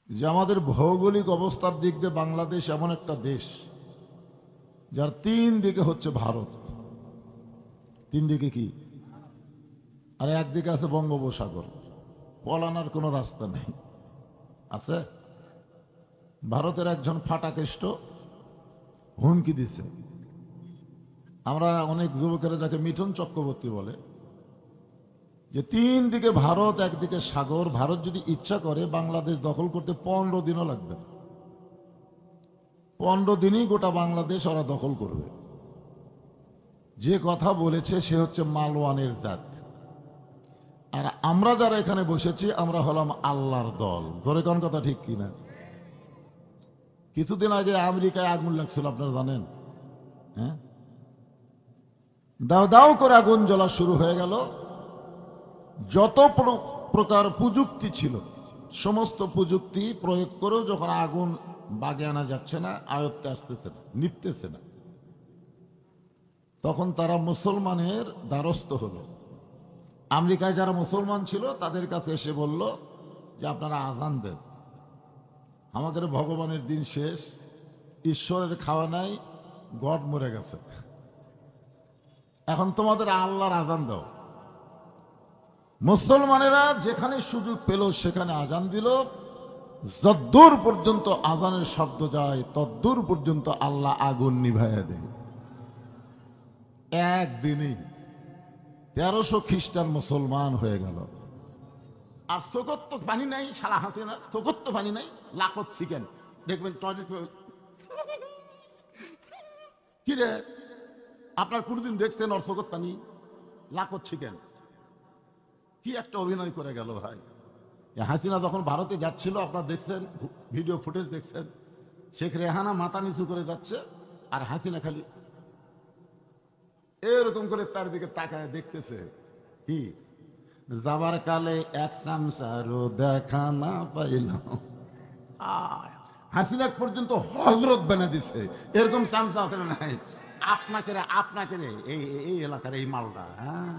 যে আমাদের ভৌগোলিক অবস্থার দিক দিয়ে বাংলাদেশ এমন একটা দেশ যার তিন দিকে হচ্ছে ভারত। তিন দিকে কি? আর একদিকে আছে বঙ্গোপসাগর, পলানোর কোনো রাস্তা নেই। আছে? ভারতের একজন ফাটাকেষ্ট হুমকি দিছে। আমরা অনেক যুবকেরা যাকে মিঠুন চক্রবর্তী বলে, যে তিন দিকে ভারত, একদিকে সাগর, ভারত যদি ইচ্ছা করে বাংলাদেশ দখল করতে 15 দিনও লাগবে না। 15 দিনই গোটা বাংলাদেশ ওরা দখল করবে। যে কথা বলেছে সে হচ্ছে মালওয়ানের জাত। আর আমরা যারা এখানে বসেছি আমরা হলাম আল্লাহর দল। ধরে কোন কথা ঠিক কিনা? কিছুদিন আগে আমেরিকায় আগুন লাগছিল, আপনারা জানেন? হ্যাঁ, দাও দাও করে আগুন জ্বলা শুরু হয়ে গেল। যত প্রকার প্রযুক্তি ছিল সমস্ত প্রযুক্তি প্রয়োগ করেও যখন আগুন বাগে আনা যাচ্ছে না, আয়ত্তে আসতেছে না, নিপতেছে না, তখন তারা মুসলমানের দ্বারস্থ হলো। আমেরিকায় যারা মুসলমান ছিল তাদের কাছে এসে বলল যে আপনারা আজান দেন, আমাদের ভগবানের দিন শেষ, ঈশ্বরের খাওয়া নাই, গড মরে গেছে, এখন তোমাদের আল্লাহর আজান দাও। মুসলমানেরা যেখানে সুযোগ পেল সেখানে আজান দিল। যদ্দূর পর্যন্ত আজানের শব্দ যায় তদ্দূর পর্যন্ত আল্লাহ আগুন নিভাইয়া দেয়। একদিনই 1300 খ্রিস্টান মুসলমান হয়ে গেল। আর চোখত তো পানি নাই, সারা হাতে না, চোখত তো পানি নাই, লাকত চিকেন দেখবেন টয়লেট। কি রে, আপনার কোনদিন দেখছেন ওর চোখত পানি, লাকত চিকেন? কি একটা অভিনয় করে গেল ভাই। হাসিনা যখন ভারতে যাচ্ছিল আপনারা দেখছেন, ভিডিও ফুটেজ দেখছেন, শেখ রেহানা মাথা নিচু করে যাচ্ছে আর হাসিনা খালি এরকম করে তার দিকে তাকায় দেখতেছে। কি যাবার কালে এক চামচারও দেখা না পাইলাম। হাসিনা পর্যন্ত হজরত বানা দিছে, এরকম চামচা নাই। আপনাকে আপনাকে এই এলাকার এই মালটা, হ্যাঁ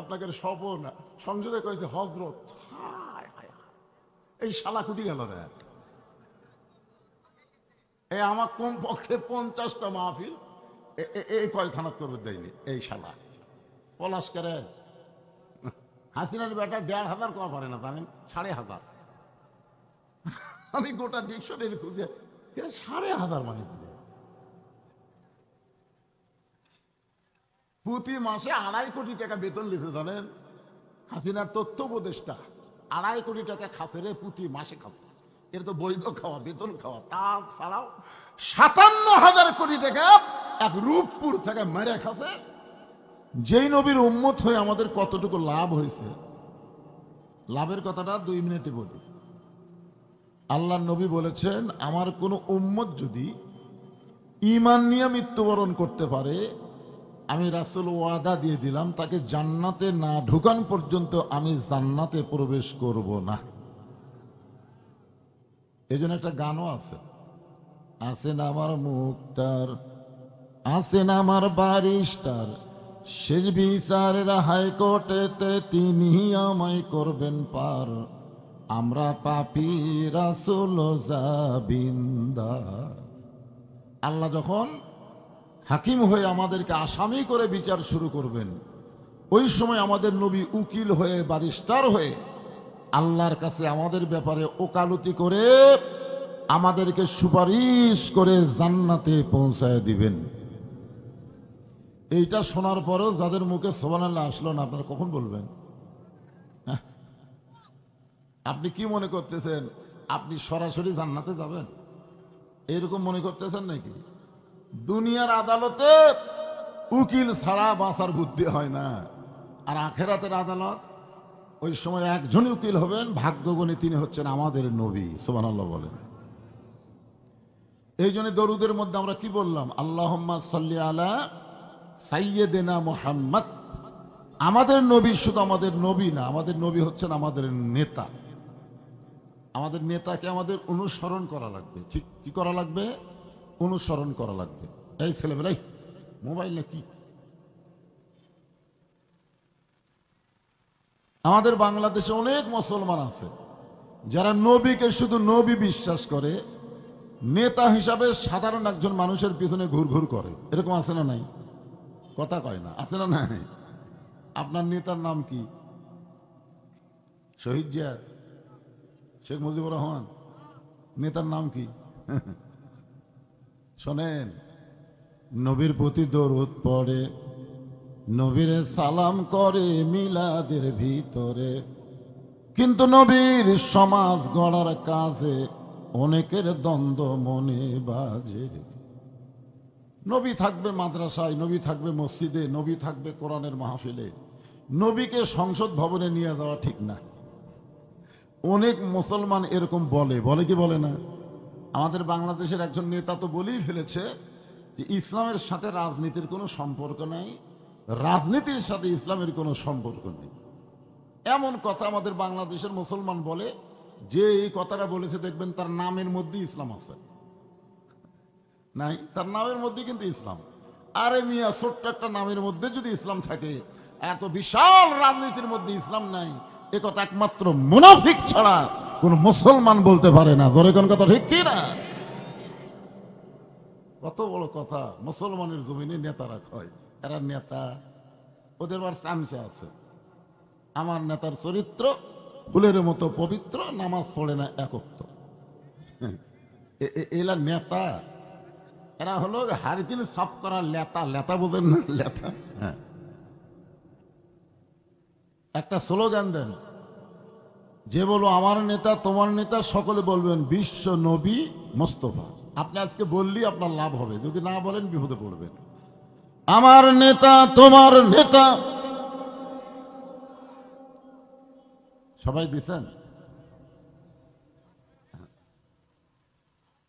আপনাকে সব না সংসদে কয়েছে হজরত। এই শালা কুটি গেল রে। এই আমার কোন পক্ষে 50টা মাহফিল এই কয় থানাত করবে দেয়নি এই শালা পলাশ করে। হাসিনার বেটা 1500 কম পারে না, জানেন? 1500। আমি গোটা ডিকশনারি খুঁজে 1500 মানে প্রতি মাসে 2.5 কোটি টাকা বেতন লিখে, জানেন? হাসিনার তথ্য উপদেষ্টা 2.5 কোটি টাকা খাসে রে, প্রতি মাসে খাসে। এর তো বৈধ খাওয়া, বেতন খাওয়া। তাছাড়াও 57,000 কোটি টাকা এক রূপপুর থেকে মেরে খাসে। যেই নবীর উম্মত হয়ে আমাদের কতটুকু লাভ হয়েছে, লাভের কথাটা 2 মিনিটে বলি। আল্লাহ নবী বলেছেন, আমার কোন উম্মত যদি ঈমান নিয়ে মৃত্যুবরণ করতে পারে, আমি রাসূল ওয়াদা দিয়ে দিলাম তাকে জান্নাতে না ঢুকান পর্যন্ত আমি জান্নাতে প্রবেশ করব না। এই জন্য একটা গানও আছে, আছেন আমার মুক্তার, আছেন আমার ব্যারিস্টার, শেষ বিচারের হাইকোর্টেতে তিনি আমায় করবেন পার, আমরা পাপী রাসূল জাবিন্দার। আল্লাহ যখন হাকিম হয়ে আমাদেরকে আসামি করে বিচার শুরু করবেন, ওই সময় আমাদের নবী উকিল হয়ে, ব্যারিস্টার হয়ে আল্লাহর কাছে আমাদের ব্যাপারে ওকালতি করে আমাদেরকে সুপারিশ করে জান্নাতে পৌঁছায় দিবেন। এইটা শোনার পরেও যাদের মুখে সুবহানাল্লাহ আসলো না, আপনারা কখন বলবেন? আপনি কি মনে করতেছেন আপনি সরাসরি জান্নাতে যাবেন? এরকম মনে করতেছেন নাকি? দুনিয়ার আদালতে উকিল ছাড়া বাঁচার বুদ্ধি হয় না, আর আখেরাতের আদালত ওই সময় একজনই উকিল হবেন, ভাগ্যগুণী, তিনি হচ্ছেন আমাদের নবী। সুবহানাল্লাহ বলেন। এই জন্য দরুদের মধ্যে আমরা কি বললাম? আল্লাহুম্মা সাল্লি আলা সাইয়্যিদিনা মুহাম্মদ। আমাদের নবী শুধু আমাদের নবী না, আমাদের নবী হচ্ছেন আমাদের নেতা। আমাদের নেতাকে আমাদের অনুসরণ করা লাগবে। ঠিক কি করা লাগবে? অনুসরণ করা লাগবে। এই ছেলেবেলাই মোবাইল নাকি আমাদের বাংলাদেশে অনেক মুসলমান আছে যারা নবীকে শুধু নবী বিশ্বাস করে, নেতা হিসাবে সাধারণ একজন মানুষের পিছনে ঘুরঘুর করে। এরকম আছে না নাই? কথা কয় না, আছে না নাই? আপনার নেতার নাম কি? শহীদ জিয়া, শেখ মুজিবুর রহমান, নেতার নাম কি? শোনেন, নবীর প্রতি দরুদ পড়ে, নবীরে সালাম করে মিলাদের ভিতরে, কিন্তু নবীর সমাজ গড়ার কাজে অনেকের দ্বন্দ্ব মনে বাজে। নবী থাকবে মাদ্রাসায়, নবী থাকবে মসজিদে, নবী থাকবে কোরআনের মাহফিলে, নবীকে সংসদ ভবনে নিয়ে যাওয়া ঠিক না। অনেক মুসলমান এরকম বলে, বলে কি বলে না? আমাদের বাংলাদেশের একজন নেতা তো বলেই ফেলেছে যে ইসলামের সাথে রাজনীতির কোনো সম্পর্ক নাই, রাজনীতির সাথে ইসলামের কোনো সম্পর্ক নেই। এমন কথা আমাদের বাংলাদেশের মুসলমান বলে, যে এই কথাটা বলেছে দেখবেন তার নামের মধ্যে ইসলাম আছে। নাই, তার নামের মধ্যে কিন্তু ইসলাম। আরে মিয়া, ছোট্ট একটা নামের মধ্যে যদি ইসলাম থাকে, এত বিশাল রাজনীতির মধ্যে ইসলাম নাই, এ কথা একমাত্র মুনাফিক ছাড়া কোন মুসলমান বলতে পারে না। জোরে কোন কথা ঠিক কি না? কত বড় কথা মুসলমানের জমিনে নেতারা কয় এরা নেতা, ওদের আবার চামচা আছে। আমার নেতার চরিত্র ফুলের মতো পবিত্র, নামাজ পড়ে না একত্র। এলা নেতা? এরা হলো হারিকেন সাফ করা লেতা। লেতা বোঝেন না? লেতা। হ্যাঁ, একটা স্লোগান দেন, যে বলো আমার নেতা তোমার নেতা, সকলে বলবেন বিশ্ব নবী মোস্তফা। আপনি আজকে বললি আপনার লাভ হবে, যদি না বলেন বিপদে পড়বেন। আমার নেতা তোমার নেতা, সবাই দিচ্ছেন?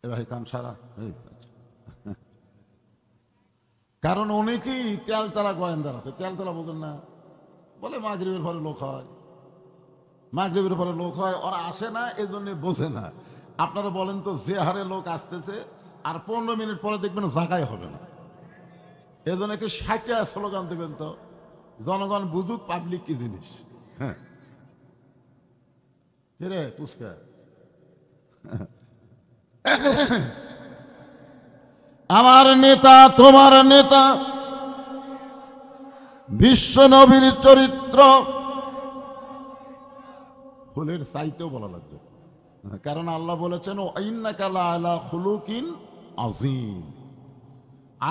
এবার কাম সারা। কারণ অনেকেই তেলতলা গোয়েন্দার আছে। তেলতলা বোঝেন না? বলে মাগরিবের পরে লোক হয়, মাগরিবের পরে লোক হয়, ওরা আসে না, এই জন্য বোঝে না। আপনারা বলেন তো, যে হারে লোক আসতেছে আর 15 মিনিট পরে দেখবেন জায়গায় হবে না। এই জন্য একটু 60টা স্লোগান দেবেন তো, জনগণ বুঝুক পাবলিক কি জিনিস। হ্যাঁ, রে পুষ্কা, আমার নেতা তোমার নেতা, বিশ্ব নবীর চরিত্র ফুলের চাইতেও বলা লাগবে, কারণ আল্লাহ বলেছেন ও ইন্নাকা লাআলা খুলুকিন আযীম।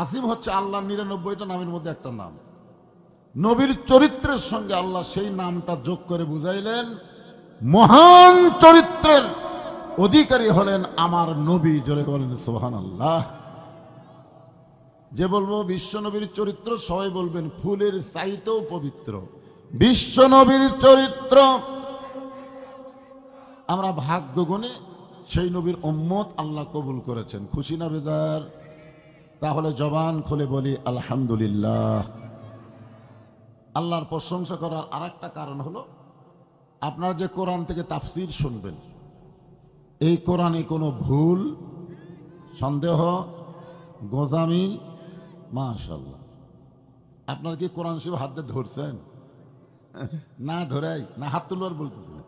আজিম হচ্ছে আল্লাহ 99টা নামের মধ্যে একটা নাম। নবীর চরিত্রের সঙ্গে আল্লাহ সেই নামটা যোগ করে বুঝাইলেন, মহান চরিত্রের অধিকারী হলেন আমার নবী। জোরে বলেন সুবহানাল্লাহ। যে বলবো বিশ্ব নবীর চরিত্র, সবাই বলবেন ফুলের চাইতেও পবিত্র বিশ্ব নবীর চরিত্র। আমরা ভাগ্য গুণে সেই নবীর উম্মত আল্লাহ কবুল করেছেন। খুশি না বেজার? তাহলে জবান খুলে বলি আলহামদুলিল্লাহ। আল্লাহর প্রশংসা করার আরেকটা কারণ হলো, আপনারা যে কোরআন থেকে তাফসীর শুনবেন, এই কোরআনে কোনো ভুল, সন্দেহ, গোজামি, মাশাআল্লাহ। আপনার কি কোরআন শরীফ হাত দিয়ে ধরছেন? না ধরাই না, হাত তুলবার বলতেছেন।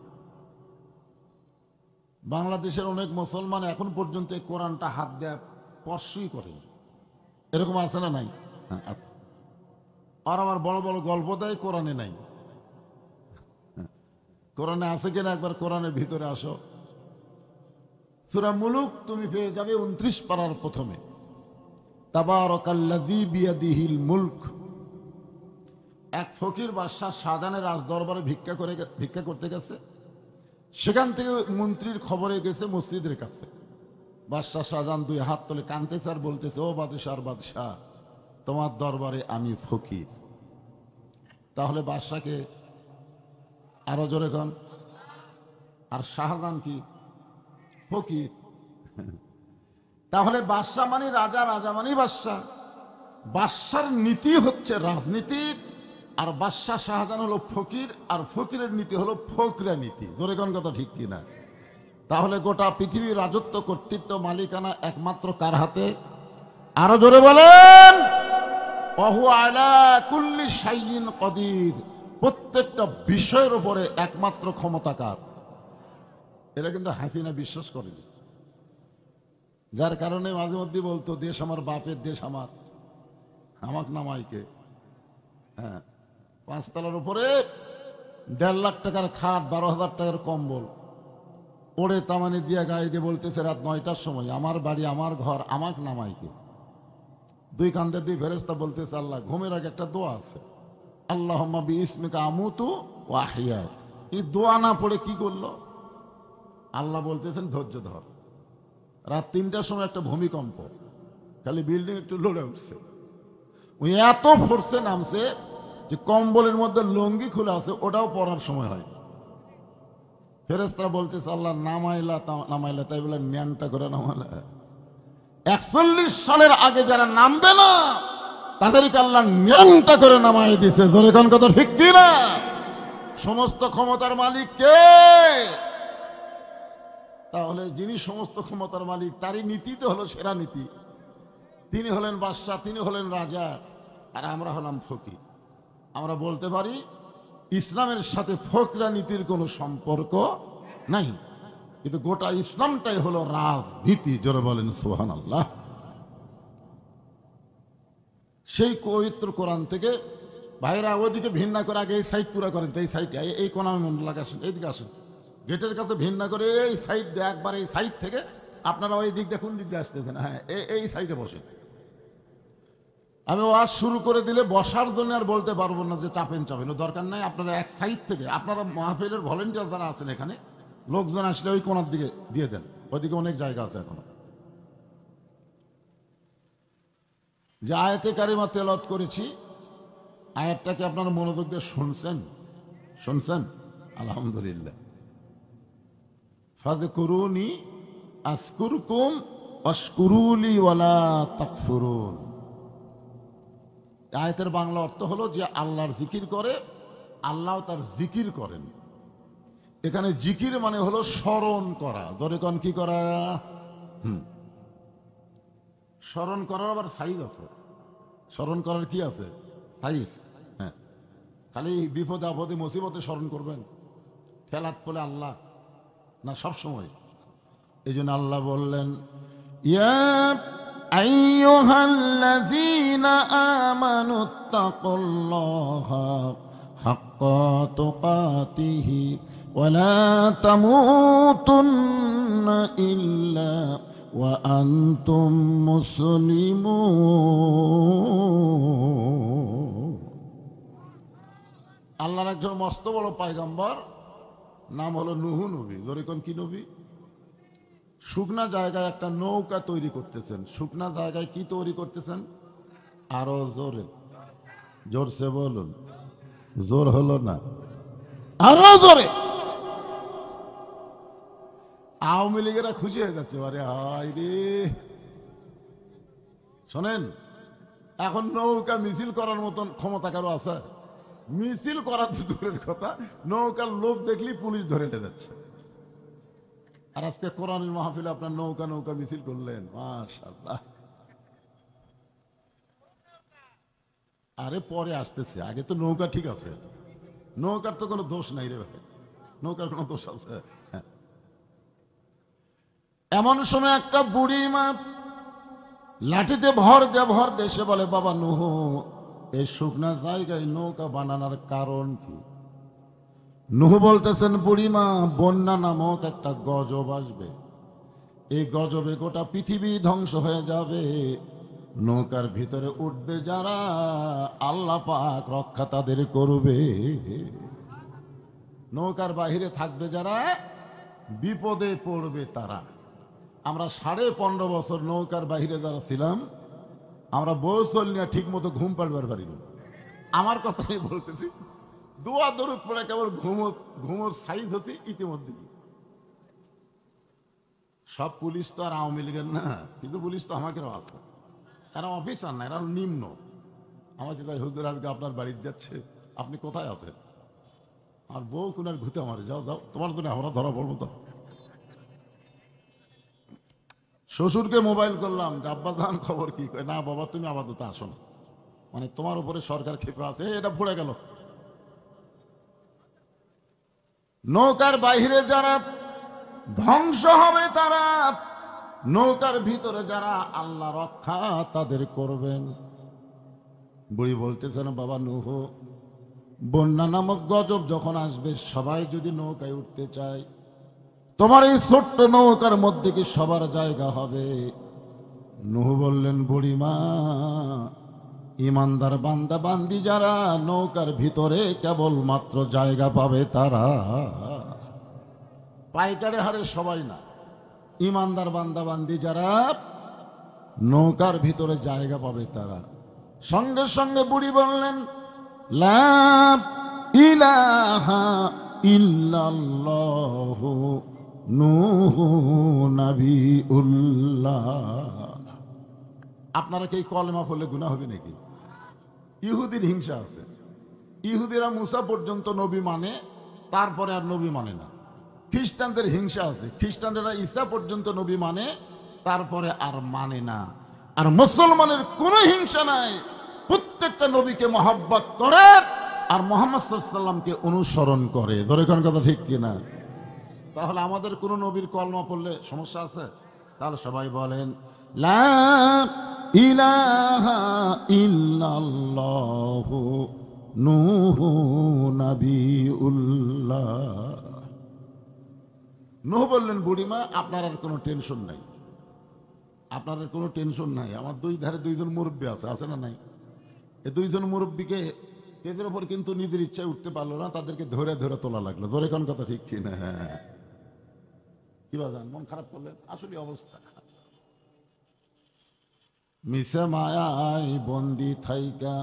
বাংলাদেশের অনেক মুসলমান এখন পর্যন্ত কোরআনটা হাত দেয়া স্পর্শই করে। এরকম আছে না নাই? হ্যাঁ আছে। আর আমার বড় বড় গল্প দেয় কোরআনে নাই। কোরআনে আছে কিনা একবার কোরআনের ভিতরে আসো। সূরা মুলুক তুমি পেয়ে যাবে 29 পারার প্রথমে, তাবারাকাল্লাযী বিয়াদিহিল মুলক। এক ফকির বাদশাহ শাহজাহানের রাজ দরবারে ভিক্ষা করতে গেছে। সেখান থেকে মন্ত্রীর খবরে গেছে মসজিদের কাছে। বাদশাহ শাহজাহান 2 হাত তুলে কাঁদতেছে আর বলতেছে, ও বাদশাহ বাদশাহ, তোমার দরবারে আমি ফকির। তাহলে বাদশাকে আরো জোরে কন। আর শাহজাহান কি? ফকির। তাহলে বাদশাহ মানে রাজা, রাজা মানে বাদশাহ। বাদশার নীতি হচ্ছে রাজনীতি, আর বাদশাহ শাহজাহান হলো ফকির, আর ফকিরের নীতি হলো ফকরা নীতি। জোরে কোন কথা ঠিক কিনা? তাহলে গোটা পৃথিবীর রাজত্ব, কর্তৃত্ব, মালিকানা একমাত্র কার হাতে? আরো জোরে বলেন। ওহু আলা কুল্লি শাইইন কদির। প্রত্যেকটা বিষয়ের উপরে একমাত্র ক্ষমতাকার, এটা কিন্তু হাসিনা বিশ্বাস করেনি। যার কারণে মাঝে মধ্যে বলতো দেশ আমার বাপের দেশ আমার, আমাক নামাইকে। হ্যাঁ, 5 তলার উপরে 1.5 লাখ টাকার খাট, 12,000 টাকার কম্বল ওড়ে তামানি দিয়া গায়ে দিয়ে বলতেছে রাত 9টার সময়, আমার বাড়ি আমার ঘর, আমাক নামাইকে। 2 কান্দে 2 ফেরেশতা বলতেছে আল্লাহ, ঘুমের আগে একটা দোয়া আছে, আল্লাহুম্মা বিইসমিকা আমুতু ওয়া আহইয়া। এই দোয়া না পড়ে কি করলো? আল্লাহ বলতেছেন ধৈর্য ধর। রাত 3টার সময় একটা ভূমিকম্প, খালি বিল্ডিং একটু লড়ে উঠছে, ওই এত ফোর্সে নামছে যে কম্বলের মধ্যে লুঙ্গি খুলে আছে, ওটাও পরার সময় হয়। ফেরেশতারা বলতেছে আল্লাহ নামাইলা নামাইলা, তাই বলে ন্যাংটা করে নামাইলা। 41 সালের আগে যারা নামবে না তাদেরকে আল্লাহ ন্যাংটা করে নামাই দিছে। জোরে কোন কথা ঠিক কি না? সমস্ত ক্ষমতার মালিক কে? তাহলে যিনি সমস্ত ক্ষমতার মালিক, তারই নীতি তো হলো সেরা নীতি। তিনি হলেন বাদশাহ, তিনি হলেন রাজা, আর আমরা হলাম ফকির। আমরা বলতে পারি ইসলামের সাথে ফকরা নীতির কোনো সম্পর্ক নাই, কিন্তু গোটা ইসলামটাই হলো রাজনীতি। জোরে বলেন সুবহানাল্লাহ। সেই পবিত্র কোরআন থেকে ভাইরা ওইদিকে ভিন্না করে আগে এই সাইড পুরা করেন, এই সাইড, এই কোন লাগে আসেন, এইদিকে আসেন, গেটের কাছে ভিন্না করে এই সাইড দিয়ে একবার, এই সাইড থেকে আপনারা ওই দিক দিয়ে কোন দিক দিয়ে আসতেছেন, হ্যাঁ এই সাইডে বসে। আমি ওয়াজ শুরু করে দিলে বসার জন্য আর বলতে পারবো না যে চাপেন চাপেন, ও দরকার নাই। আপনারা এক সাইড থেকে, আপনারা মাহফিলের ভলেন্টিয়ার যারা আছেন এখানে, লোকজন আসলে ওই কোনার দিকে দিয়ে দেন, ওইদিকে অনেক জায়গা আছে এখনো। যে আয়াতে কারিমা তেলাওয়াত করেছি, আয়াতটাকে আপনারা মনোযোগ দিয়ে শুনছেন? শুনছেন? আলহামদুলিল্লাহ। ফাযকুরুনি আযকুরকুম ওয়াশকুরুলি ওয়ালা তাকফুরুন। আয়াতের বাংলা অর্থ হলো যে আল্লাহর জিকির করে, আল্লাহ তার জিকির করেন। এখানে জিকির মানে হলো স্মরণ করা। ধরে কোন কি করা? স্মরণ করার আবার সাইজ আছে। স্মরণ করার কি আছে? সাইজ। হ্যাঁ, খালি বিপদে আপদে মুসিবতে স্মরণ করবেন, ঠেলাত পড়লে আল্লাহ না, সব সময়। এই জন্য আল্লাহ বললেন ইয়া আইয়ুহাল্লাযীনা আমানুত্তাকুল্লাহা হাক্কা তুকাতিহি ওয়া লা তামুতুন্না ইল্লা ওয়া আনতুম মুসলিমুন। আল্লাহর একজন মস্ত বড় পয়গম্বর, নাম হলো নূহ নবী। জোরে কোন কি নবী? শুকনা জায়গায় একটা নৌকা তৈরি করতেছেন। শুকনা জায়গায় কি তৈরি করতেছেন? আরো জোরে, জোরসে বলুন, জোর হলো না, আরো জোরে। আওয়ামী লীগেরা খুশি হয়ে যাচ্ছে, আরে হায় রে। শোনেন, এখন নৌকা মিছিল করার মতন ক্ষমতা কারো আছে? মিছিল করার তো দূরের কথা, নৌকার লোক দেখলেই পুলিশ ধরে নিয়ে যাচ্ছে। আর আজকে কোরআনের মাহফিলে আপনার নৌকা নৌকা মিছিল করলেন, মাশাআল্লাহ। আরে পরে আসতেছে, আগে তো নৌকা ঠিক আছে। নৌকার তো কোনো দোষ নাই রে ভাই, নৌকার কোনো দোষ আছে? এমন সময় একটা বুড়ি মা লাঠিতে ভর দেশে বলে, বাবা নূহ, এই শুকনা জায়গায় নৌকা বানানোর কারণ কি? নূহ বলতেছেন, বুড়িমা, বন্যা নামক একটা গজব আসবে, এই গজবে গোটা পৃথিবী ধ্বংস হয়ে যাবে। নৌকার ভিতরে উঠবে যারা, আল্লাহ পাক রক্ষা তাদের করবে। নৌকার বাহিরে থাকবে যারা, বিপদে পড়বে তারা। আমরা 15.5 বছর নৌকার বাহিরে যারা ছিলাম, আমরা বৌসল নিয়ে ঠিক মতো ঘুম পাড়বার পারিনি। আমার কথাই বলতেছি, দোয়া দরুদ পড়ে কেবল ঘুমোর সাইজ হচ্ছে ইতিমধ্যে। সব পুলিশ তো আর আওয়ামী লীগের না, কিন্তু পুলিশ তো আমাকেও আছে। এরা অফিসার না, এরা নিম্ন। আমাকে কয়, হুজুর আজকে আপনার বাড়িতে যাচ্ছে, আপনি কোথায় আছেন? আর বউ কোনার ঘুতে আমার, যাও যাও, তোমার জন্য আমরা ধরা পড়বো তো। শ্বশুরকে মোবাইল করলাম, আব্বা জান খবর কি? কয়, না বাবা, তুমি আপাতত আসো না, মানে তোমার উপরে সরকার ক্ষেপে আছে, এটা পড়ে গেল। নৌকার বাইরে যারা ধ্বংস হবে তারা, নৌকার ভিতরে যারা আল্লাহ রক্ষা তাদের করবেন। বুড়ি বলতেছে না বাবা নূহ, বন্যা নামক গজব যখন আসবে সবাই যদি নৌকায় উঠতে চায়, তোমার এই ছোট্ট নৌকার মধ্যে কি সবার জায়গা হবে? নূহ বললেন বুড়িমা, ইমানদার বান্দা বান্দি যারা নৌকার ভিতরে কেবলমাত্র জায়গা পাবে তারা, পাইকারে হারে সবাই না। ইমানদার বান্দা বান্দি যারা নৌকার ভিতরে জায়গা পাবে তারা। সঙ্গে সঙ্গে বুড়ি বললেন লা ইলাহা ইল্লাল্লাহু নূহু নবিউল্লাহ। আপনারা কি কলেমা পড়লে গুনাহ হবে নাকি? ইহুদির হিংসা আছে। ইহুদিরা মুসা পর্যন্ত নবী মানে, তারপরে আর নবী মানে না। খ্রিস্টানদের হিংসা আছে, খ্রিস্টানরা ঈসা পর্যন্ত নবী মানে, তারপরে আর মানে না। আর মুসলমানের কোনো হিংসা নাই, প্রত্যেকটা নবীকে মহব্বত করে আর মুহাম্মদ সাল্লাল্লাহু আলাইহি ওয়াসাল্লামকে অনুসরণ করে। ধরে কোন কথা ঠিক কিনা? তাহলে আমাদের কোন নবীর কলমা পড়লে সমস্যা আছে? তাহলে সবাই বলেন লা ইলাহা ইল্লাল্লাহু নূহু নবিউল্লাহ। নূহ বললেন বুড়িমা, আপনার আর কোনো টেনশন নাই, আপনার আর কোনো টেনশন নাই। আমার দুই ধারে দুইজন মুরব্বী আছে, আছে না নাই? এই দুইজন মুরব্বীকে এদের ওপর কিন্তু নিজের ইচ্ছায় উঠতে পারলো না, তাদেরকে ধরে ধরে তোলা লাগলো। ধরে কোন কথা ঠিক কিনা? কি বাজান মন খারাপ করলেন? আসলে অবস্থা মিশে মায়ায় বন্দি থাইকা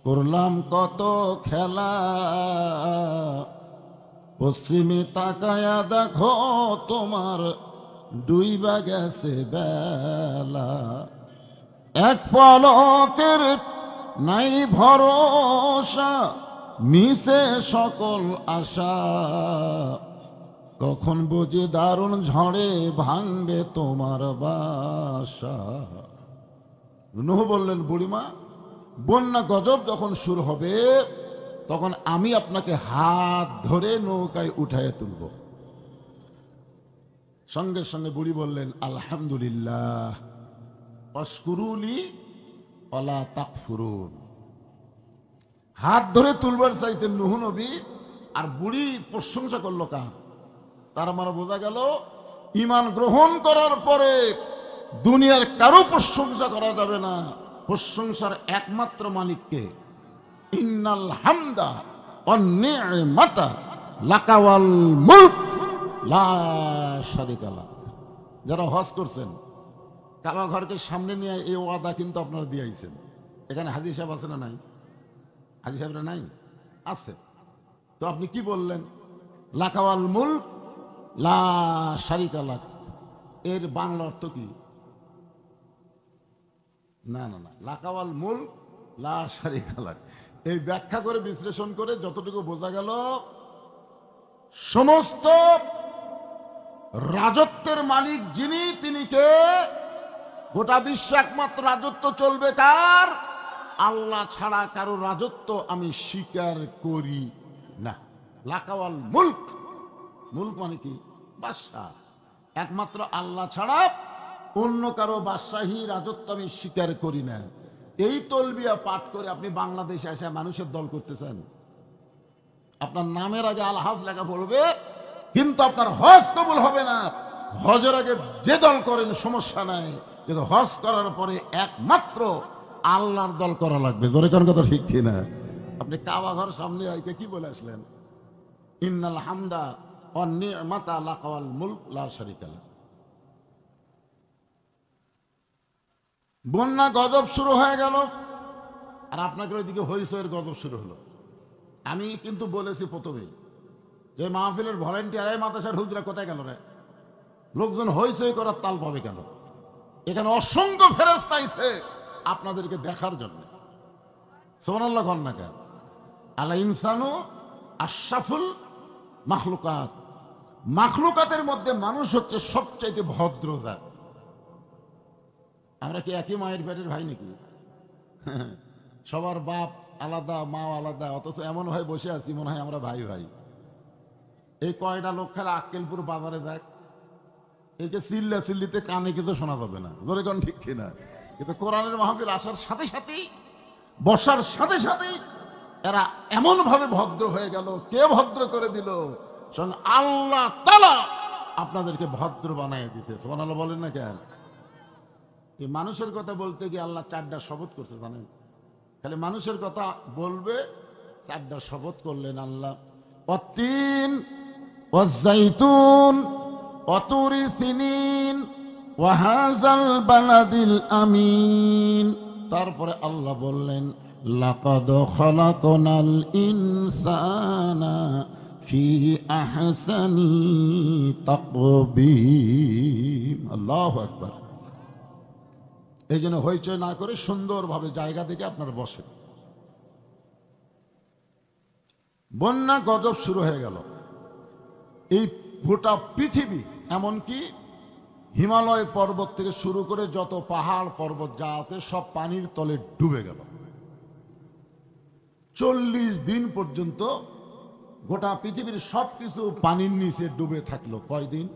করলাম কত খেলা, পশ্চিমে তাকায়া দেখো তোমার ডুইবা গেছে বেলা, এক পলকের নাই ভরসা, মিশে সকল আশা, কখন বুঝি দারুণ ঝড়ে ভাঙবে তোমার বাসা। নূহ বললেন বুড়িমা, বন্যা গজব যখন শুরু হবে তখন আমি আপনাকে হাত ধরে নৌকায় উঠায় তুলব। সঙ্গে সঙ্গে বুড়ি বললেন আলহামদুলিল্লাহ ওয়াশকুরুলি ওয়ালা তাকফুরুন। হাত ধরে তুলবার চাইতেন নূহ নবী, আর বুড়ি প্রশংসা করলো কার? তার মানে বোঝা গেল ঈমান গ্রহণ করার পরে দুনিয়ার কারো প্রশংসা করা যাবে না, প্রশংসার একমাত্র মালিককে। ইন্নাল হামদা ওয়ান নি'মাতা লাকা ওয়াল মুলক লা শারিকা লাক। যারা হজ করছেন, কাবা ঘরকে সামনে নিয়ে এই ওয়াদা কিন্তু আপনারা দিয়ে আইছেন। এখানে হাজী সাহেব আছে না নাই? হাজী সাহেবরা নাই? আছে। তো আপনি কি বললেন? লাকা ওয়াল মুলক লা শারিকা লাক, এর বাংলা অর্থ কি? না না না, লাকা ওয়াল মুলক লা শারিকা লাক। এই ব্যাখ্যা করে বিশ্লেষণ করে যতটুকু বোঝা গেল, সমস্ত রাজত্বের মালিক যিনি, তিনি কে? গোটা বিশ্ব একমাত্র রাজত্ব চলবে কার? আল্লাহ ছাড়া কারো রাজত্ব আমি স্বীকার করি না। লাকা ওয়াল মুলক, মুলক মানে কি? বাদশাহ। একমাত্র আল্লাহ ছাড়া অন্য কারো বাদশাহী রাজত্ব আমি স্বীকার করি না। এই তলবিয়া পাঠ করে আপনি বাংলাদেশে এসে মানুষের দল করতেছেন। আপনার নামের আগে আল হজ লেখা পড়বে, কিন্তু আপনার হজ কবুল হবে না। হজের আগে যে দল করেন সমস্যা নাই, কিন্তু হজ করার পরে একমাত্র আল্লাহর দল করা লাগবে। ধরে কোন কথা ঠিক কিনা? আপনি কাবা ঘর সামনে রাইতে কি বলে আসলেন? ইন্নাল হামদা ওয়ান নি'মাতা লাকা ওয়াল মুলক লা শারিকা লাক। বন্যা গজব শুরু হয়ে গেল, আর আপনাকে ওইদিকে হইচইয়ের গজব শুরু হলো। আমি কিন্তু বলেছি প্রথমেই যে মাহফিলের ভলেন্টিয়ার, এই মাদ্রাসার হুজরা কোথায় গেল রে? লোকজন হইচই করার তাল পাবে কেন? এখানে অসংখ্য ফেরেশতা আইছে আপনাদেরকে দেখার জন্য। সুবহানাল্লাহ কন না কেন? আল্লাহ ইনসানু আশরাফুল মাখলুকাত, মাখলুকাতের মধ্যে মানুষ হচ্ছে সবচাইতে ভদ্র জাত। আমরা কি একই মায়ের পেটের ভাই নাকি? সবার বাপ আলাদা, মা আলাদা, অথচ এমন ভাই বসে আছি মনে হয় আমরা ভাই ভাই। এই কয়টা লোক খেলে আক্কেলপুর বাজারে দেখ, একে চিল্লা চিল্লিতে কানে কিছু শোনা যাবে না, ধরে কোন ঠিক কিনা। কিন্তু কোরআনের মাহফিল আসার সাথে সাথেই, বসার সাথে সাথেই এরা এমন ভাবে ভদ্র হয়ে গেল। কে ভদ্র করে দিল? সঙ্গে আল্লাহ তাআলা আপনাদেরকে ভদ্র বানায় দিতে। সুবহানাল্লাহ বলেন না কেন? এই মানুষের কথা বলতে গিয়ে আল্লাহ 4টা শপথ করতে জানেন। খালি মানুষের কথা বলবে 4টা শপথ করলেন আল্লাহ। ওয়াত্তিন ওয়াজ্জাইতুন ওয়াতুরি সিনিন ওয়া হাযাল বালাদিল আমিন। তারপরে আল্লাহ বললেন লাকাদ খালাকনাল ইনসানা ফি আহসানি তাকবীম। আল্লাহু আকবার। এই জন্য হইচই না করে সুন্দরভাবে জায়গা দেখে আপনারা বসেন। বন্যা গজব শুরু হয়ে গেল। এই গোটা পৃথিবী, এমনকি হিমালয় পর্বত থেকে শুরু করে যত পাহাড় পর্বত যা আছে সব পানির তলে ডুবে গেল। 40 দিন পর্যন্ত গোটা পৃথিবীর সবকিছু পানির নিচে ডুবে থাকলো। কয়দিন?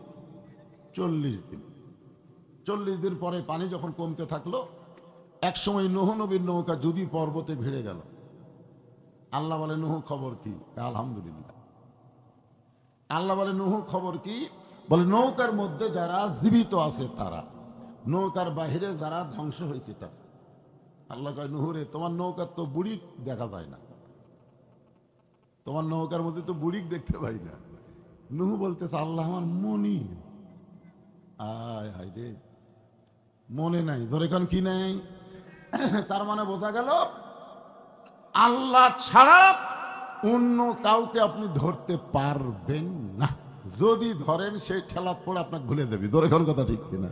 40 দিন। 40 দিন পরে পানি যখন কমতে থাকলো, এক সময় নূহ নবীর নৌকা যদি পর্বতে ভিড়ে গেল। আল্লাহ বলে নূহ খবর কি? আলহামদুলিল্লাহ। আল্লাহ বলে নূহ খবর কি? বলে নৌকার মধ্যে যারা জীবিত আছে তারা, নৌকার বাহিরে যারা ধ্বংস হয়েছে তারা। আল্লাহ কয় নূহ রে, তোমার নৌকার তো বুড়ি দেখা যায় না, তোমার নৌকার মধ্যে তো বুড়িক দেখতে পাই না। নূহ বলতেছে আল্লাহ আমার মনি। আয় হায় রে, মনে নাই, ধরে এখন কি নাই। তার মানে বোঝা গেল আল্লাহ ছাড়া অন্য কাউকে আপনি ধরতে পারবেন না। যদি ধরেন সেই ঠেলাত পড়ে আপনাকে ভুলে দেবে। ধরে এখন কথা ঠিক কিনা?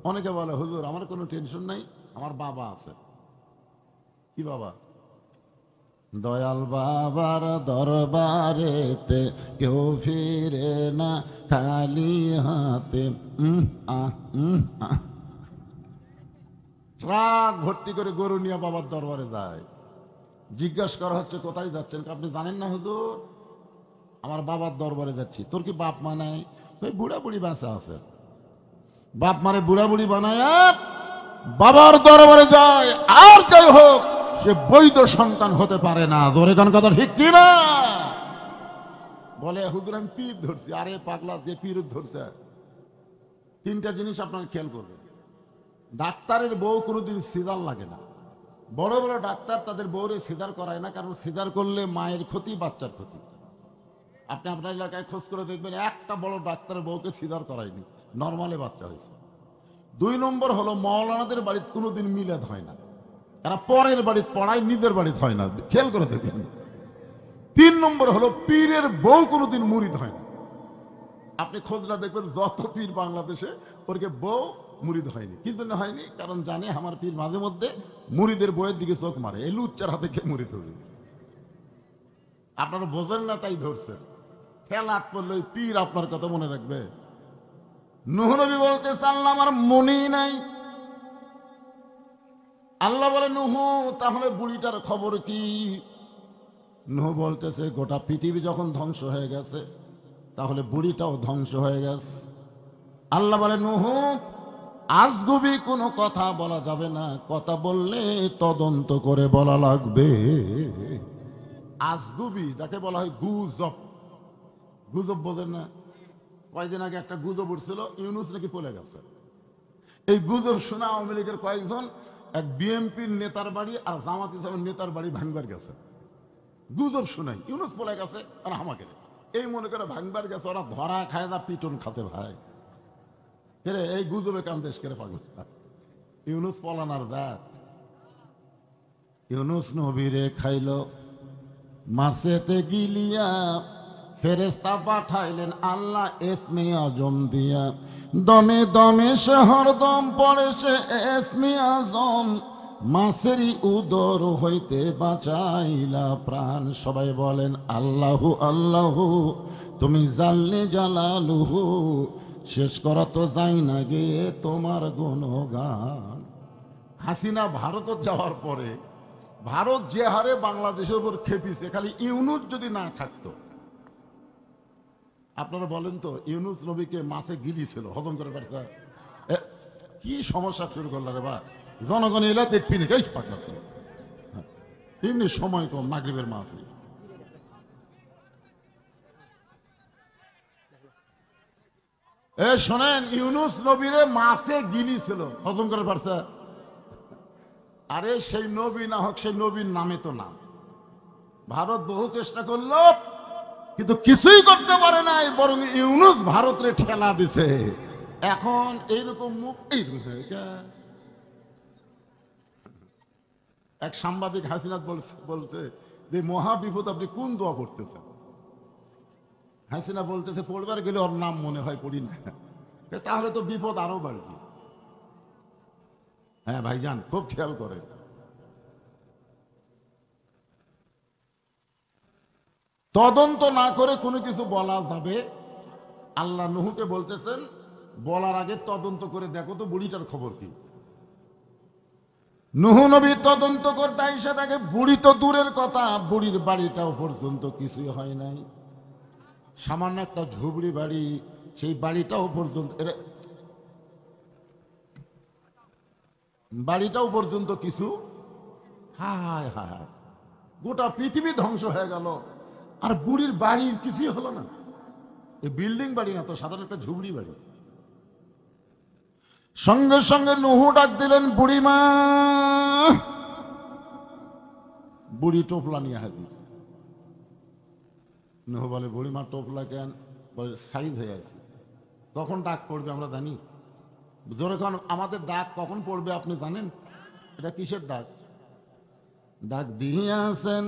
অনেকে বলে হুজুর আমার কোনো টেনশন নাই, আমার বাবা আছে। কি বাবা? দয়াল বাবার দরবারেতে কেউ ফিরে না খালি হাতে। ট্রাক ভর্তি করে গরু নিয়ে বাবার দরবারে যায়। জিজ্ঞাসা করা হচ্ছে কোথায় যাচ্ছেন? আপনি জানেন না হুজুর, আমার বাবার দরবারে যাচ্ছি। তোর কি বাপ মা নাই? ওই বুড়া বুড়ি বাঁচা আছে। বাপ মারে বুড়া বুড়ি বানায় বাবার দরবারে যায়, আর যাই হোক সে বৈধ সন্তান হতে পারে না। ধরে কোন কথা ঠিক কিনা? বলে হুজুর আমি পীর ধরছি। আরে পাগলা, যে পীর ধরছে। 3টা জিনিস আপনারা খেয়াল করবেন। ডাক্তারের বউ কোনোদিন সিজার লাগে না। বড় বড় ডাক্তার তাদের বউরে সিজার করায় না, কারণ সিজার করলে মায়ের ক্ষতি, বাচ্চার ক্ষতি। আপনি আপনার এলাকায় খোঁজ করে দেখবেন একটা বড় ডাক্তারের বউকে সিজার করায়নি, নর্মালে বাচ্চা হয়েছে। 2 নম্বর হলো মাওলানাদের বাড়িতে কোনোদিন মিলাদ হয় না, তারা পরের বাড়িতে পড়ায়, নিজের বাড়িতে হয় না। খেয়াল করে দেখবেন। 3 নম্বর হলো পীরের বউ কোনোদিন মুরিদ হয় না। আপনি খোঁজটা দেখবেন যত পীর বাংলাদেশে, ওরকে বউ মুরিদ হয়নি। কি জন্য হয়নি? কারণ জানে আমার পীর মাঝে মধ্যে মুরিদের বইয়ের দিকে চোখ মারে। এই লুচ্চার হাতে কে মুরিদ হবে? আপনারা বোঝেন না তাই ধরছেন। খেলাত পড়লে পীর আপনার কথা মনে রাখবে? নূহ নবী বলতে আল্লাহ আমার মনেই নাই। আল্লাহ বলে নূহ তাহলে বুড়িটার খবর কি? নূহ বলতেছে গোটা পৃথিবী যখন ধ্বংস হয়ে গেছে, তাহলে বুড়িটাও ধ্বংস হয়ে গেছে। আল্লাহ বলে নূহ আজগুবি কোনো কথা বলা যাবে না, কথা বললে তদন্ত করে বলা লাগবে। আজগুবি যাকে বলা হয় গুজব। গুজব বোঝেন না? কয়েকদিন আগে একটা গুজব উঠছিল, ইউনূস নাকি পলে গেছে। এই গুজব শোনা আওয়ামী লীগের কয়েকজন এক বিএনপির নেতার বাড়ি আর জামাত ইসলামের নেতার বাড়ি ভাঙবার গেছে। গুজব শোনাই ইউনূস পলে গেছে আর আমাকে এই মনে করে ভাঙবার গেছে। ওরা ধরা খায় না, পিটন খাতে ভাই। রে এই গুজবে কান দেশ করে পাগল। ইউনূস পলানার জাত। ইউনূস নবীরে খাইল মাছেতে গিলিয়া, ফেরেশতা পাঠাইলেন আল্লাহ এসমে আজম দিয়া। দমে দমে সে হরদম পড়ে সে এসমে আজম, মাছেরই উদর হইতে বাঁচাইলা প্রাণ। সবাই বলেন আল্লাহু আল্লাহু, তুমি জানলে জালালুহু, শেষ করা তো যাই না গিয়ে তোমার গুণগান। হাসিনা ভারত যাওয়ার পরে ভারত যে হারে বাংলাদেশের উপর খেপিছে, খালি ইউনূস যদি না থাকতো আপনারা বলেন তো, ইউনুস নবীকে মাছে গিলিছিল, হজম করে পারছে? কি সমস্যা শুরু করল রে বা, জনগণ এলা দেখবি না, পাকনা ছিল এমনি সময় কম, মাগরিবের মাহফিল। শোনেন, ইউনুস নবীরে মাছে গিলিছিল, হজম করে পারছে? আরে সেই নবী না হোক, সেই নবীর নামে তো নাম। ভারত বহু চেষ্টা করলো কিন্তু কিছুই করতে পারে নাই, বরং ইউনুস ভারতের ঠেলা দিছে। এখন এইরকম মুখ এইরকম হয়ে যায়। এক সাংবাদিক হাসিনাথ বলছে যে মহা বিপদ, আপনি কোন দোয়া পড়তেছেন? হাসিনা বলতেছে পড়বার গেলে ওর নাম মনে হয় পড়ি না। তাহলে তো বিপদ আরো বাড়বে। হ্যাঁ ভাইজান, খুব খেয়াল করে। তদন্ত না করে কোনো কিছু বলা যাবে? আল্লাহ নূহকে বলতেছেন বলার আগে তদন্ত করে দেখো তো বুড়িটার খবর কি। নূহ নবী তদন্ত করতে আইসা তাকে, বুড়ি তো দূরের কথা, বুড়ির বাড়িটাও পর্যন্ত কিছুই হয় নাই, সামান্য একটা ঝুবড়ি বাড়ি, সেই বাড়িটাও পর্যন্ত কিছু। হায় হায়, গোটা পৃথিবী ধ্বংস হয়ে গেল, আর বুড়ির বাড়ির কিছুই হলো না। এই বিল্ডিং বাড়ি না তো, সাধারণ একটা ঝুবড়ি বাড়ি। সঙ্গে সঙ্গে নূহ ডাক দিলেন, বুড়িমা। বুড়ি টোপলা নিয়ে হাজির। নূহ বলে, বুড়িমা টোপলা কেন? বলে, সাইজ হয়ে আছে। কখন ডাক পড়বে আমরা জানি? যখন আমাদের ডাক কখন পড়বে আপনি জানেন? এটা কিসের ডাক? ডাক দিয়াছেন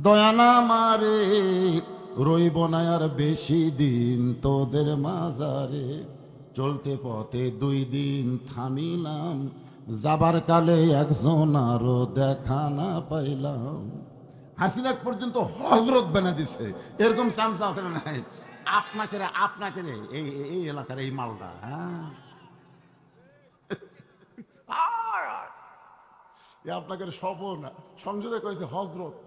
দয়ানা মারে, রইব না আর বেশি দিন তোদের মাঝারে, চলতে পথে 2 দিন থামিলাম, যাবার কালে একজন আরো দেখা না পাইলাম। হাসিনা পর্যন্ত হজরত বানা দিছে, এরকম চামচা নাই। আপনাকে এই এলাকার এই মালটা, হ্যাঁ আপনাকে স্বপন সংসদে কয়েছে হজরত।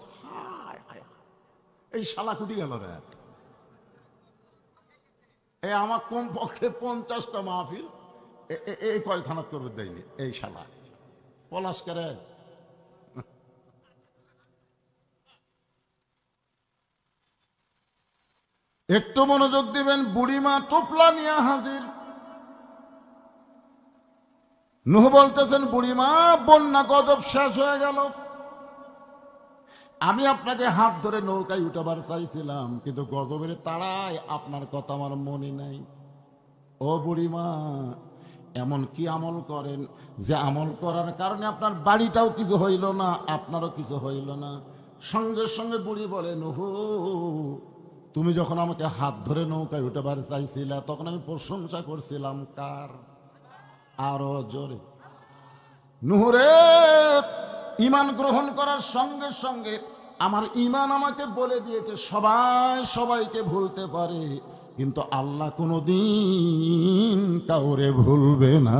এই শালা কুটি গেল রে। আমার কোন পক্ষে 50টা মাহফিল এই কয় থানাত করবে দেয়নি এই শালা পলাশ করে। একটু মনোযোগ দিবেন। বুড়িমা টোপলা নিয়ে হাজির। নূহ বলতেছেন, বুড়িমা বন্যা গজব শেষ হয়ে গেল, আমি আপনাকে হাত ধরে নৌকায় উঠাবার চাইছিলাম, কিন্তু গজবের তাড়ায় আপনার কথা আমার মনে নাই। ও বুড়িমা, এমন কি আমল করেন যে আমল করার কারণে আপনার বাড়িটাও কিছু হইল না, আপনারও কিছু হইল না? সঙ্গে সঙ্গে বুড়ি বলে, নূহ, তুমি যখন আমাকে হাত ধরে নৌকায় উঠাবার চাইছিলা, তখন আমি প্রশংসা করছিলাম কার? আরো জোরে। নূহ রে, ঈমান গ্রহণ করার সঙ্গে সঙ্গে আমার ঈমান আমাকে বলে দিয়েছে সবাই সবাইকে ভুলতে পারে, কিন্তু আল্লাহ কোনোদিন কাউরে ভুলবে না।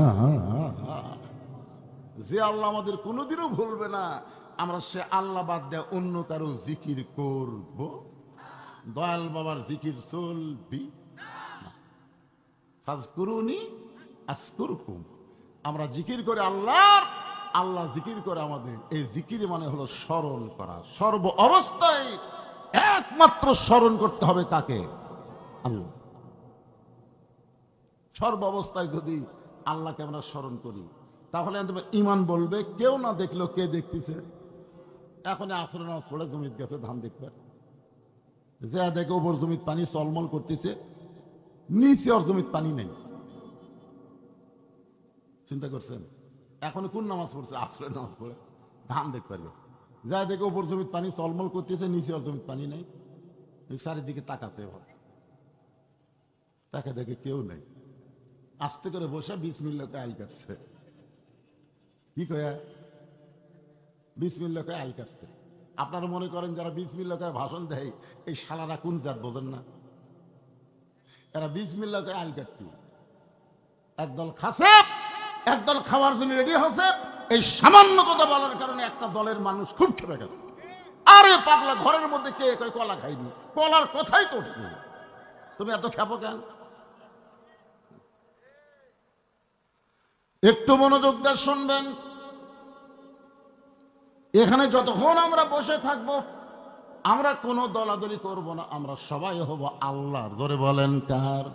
যে আল্লাহ আমাদের কোনোদিনও ভুলবে না, আমরা সে আল্লাহ বাদ দেয়া অন্য কারো জিকির করব? দয়াল বাবার জিকির চলবি? ফাজকুরুনি আযকুরকুম। আমরা জিকির করে আল্লাহর, আল্লাহ জিকির করে আমাদের। এই জিকির মানে হলো স্মরণ করা। সর্ব অবস্থায় একমাত্র স্মরণ করতে হবে কাকে? আল্লাহ। সর্ব অবস্থায় যদি আল্লাহকে আমরা স্মরণ করি, তাহলে ঈমান বলবে। কেউ না দেখলো কে দেখতেছে? এখন আসর নামাজ পড়ে জমিত গেছে ধান দেখবে, যে দেখে ওপর জমিত পানি চলমল করতেছে, নিচে ওর জমিত পানি নেই। চিন্তা করছেন? এখন কোন নামাজ পড়ছে? আসরের নামাজ পড়ে ধান দেখতে গেছে, যা দেখে ওপর জমিত পানি চলমল করতেছে, নিচে ওর জমিত পানি নেই। চারিদিকে তাকাতে হয়, তাকে দেখে কেউ নেই। আস্তে করে বসে বিসমিল্লাহকে আল কাটছে। কি কয়া? বিসমিল্লাহকে আল কাটছে। আপনারা মনে করেন যারা বিসমিল্লাহকে ভাষণ দেয় এই শালারা কোন জাত বোঝেন না? এরা বিসমিল্লাহকে আল কাটতি। একদল খাসে, একদল খাওয়ার জন্য রেডি হচ্ছে। এই সামান্য কথা বলার কারণে একটা দলের মানুষ খুব খেপে গেছে। আরে পাগলা, ঘরের মধ্যে কে কয় কলা খাইনি? কলার কথাই তো উঠছে। তুমি এত খেপো কেন? একটু মনোযোগ দিয়ে শুনবেন। এখানে যতক্ষণ আমরা বসে থাকব, আমরা কোনো দলাদলি করব না, আমরা সবাই হব আল্লাহর। জোরে বলেন কার?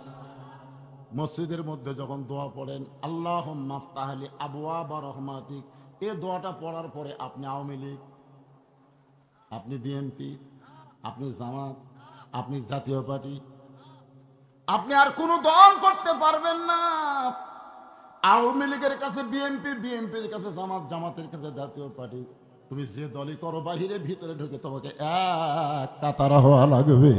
মসজিদের মধ্যে যখন দোয়া পড়েন, আল্লাহুম্মা আফতাহ লি আবওয়াবা রাহমাতিক, এই দোয়াটা পড়ার পরে আপনি আওয়ামী লীগ, আপনি বিএনপি, আপনি জামাত, আপনি জাতীয় পার্টি, আপনি আর কোনো দল করতে পারবেন না। আওয়ামী লীগের কাছে বিএনপি, বিএনপির কাছে জামাত, জামাতের কাছে জাতীয় পার্টি। তুমি যে দলই করো, বাহিরে ভিতরে ঢুকে তোমাকে এক কাতার হওয়া লাগবে।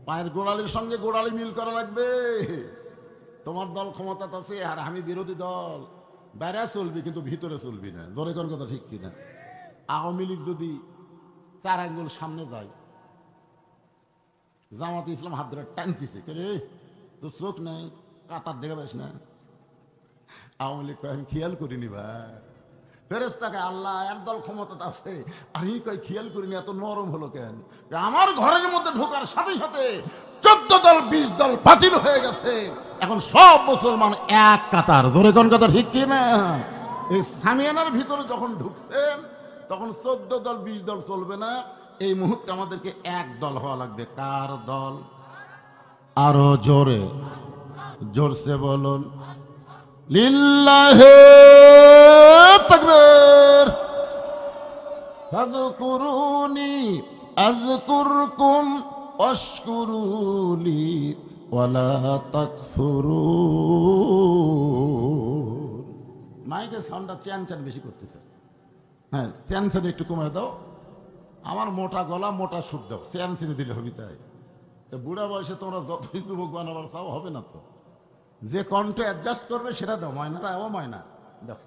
পায়ের গোড়ালির সঙ্গে গোড়ালি মিল করা লাগবে। তোমার দল ক্ষমতা আছে আর আমি বিরোধী দল, বাইরে চলবি কিন্তু ভিতরে চলবি না। ধরে কোন কথা ঠিক কিনা? আওয়ামী লীগ যদি 4 আঙ্গুল সামনে যায়, জামাত ইসলাম হাত ধরে টানতেছে, রে তোর চোখ নাই, কাতার দেখে পাস না? আওয়ামী লীগ কয় আমি খেয়াল করিনি ভাই। ফেরেশতাকে আল্লাহ এক দল ক্ষমতা আছে আর এই কয় খেয়াল করিনি, এত নরম হলো কেন? আমার ঘরের মধ্যে ঢোকার সাথে সাথে 14 দল 20 দল বাতিল হয়ে গেছে, এখন সব মুসলমান এক কাতার। ধরে কোন কথা ঠিক কি না? এই সামিয়ানার ভিতরে যখন ঢুকছেন তখন 14 দল 20 দল চলবে না, এই মুহূর্তে আমাদেরকে এক দল হওয়া লাগবে। কার দল? আরো জোরে, জোরসে বলুন লিল্লাহি তাকবীর। ফাযকুরুনি আযকুরকুম ওয়াশকুরুলি ওয়ালা তাকফুরুন। মাইকের সাউন্ডটা চ্যান চ্যান বেশি করতেছে। হ্যাঁ, চ্যান চ্যান একটু কমে দাও। আমার মোটা গলা, মোটা সুর দাও, চ্যান চ্যানে দিলে হবে। তাই বুড়া বয়সে তোমরা যতই যুবক বানাবার চাও হবে না তো। যে কণ্ঠ অ্যাডজাস্ট করবে সেটা দাও। ময়নাটা এমন ময়না দাও।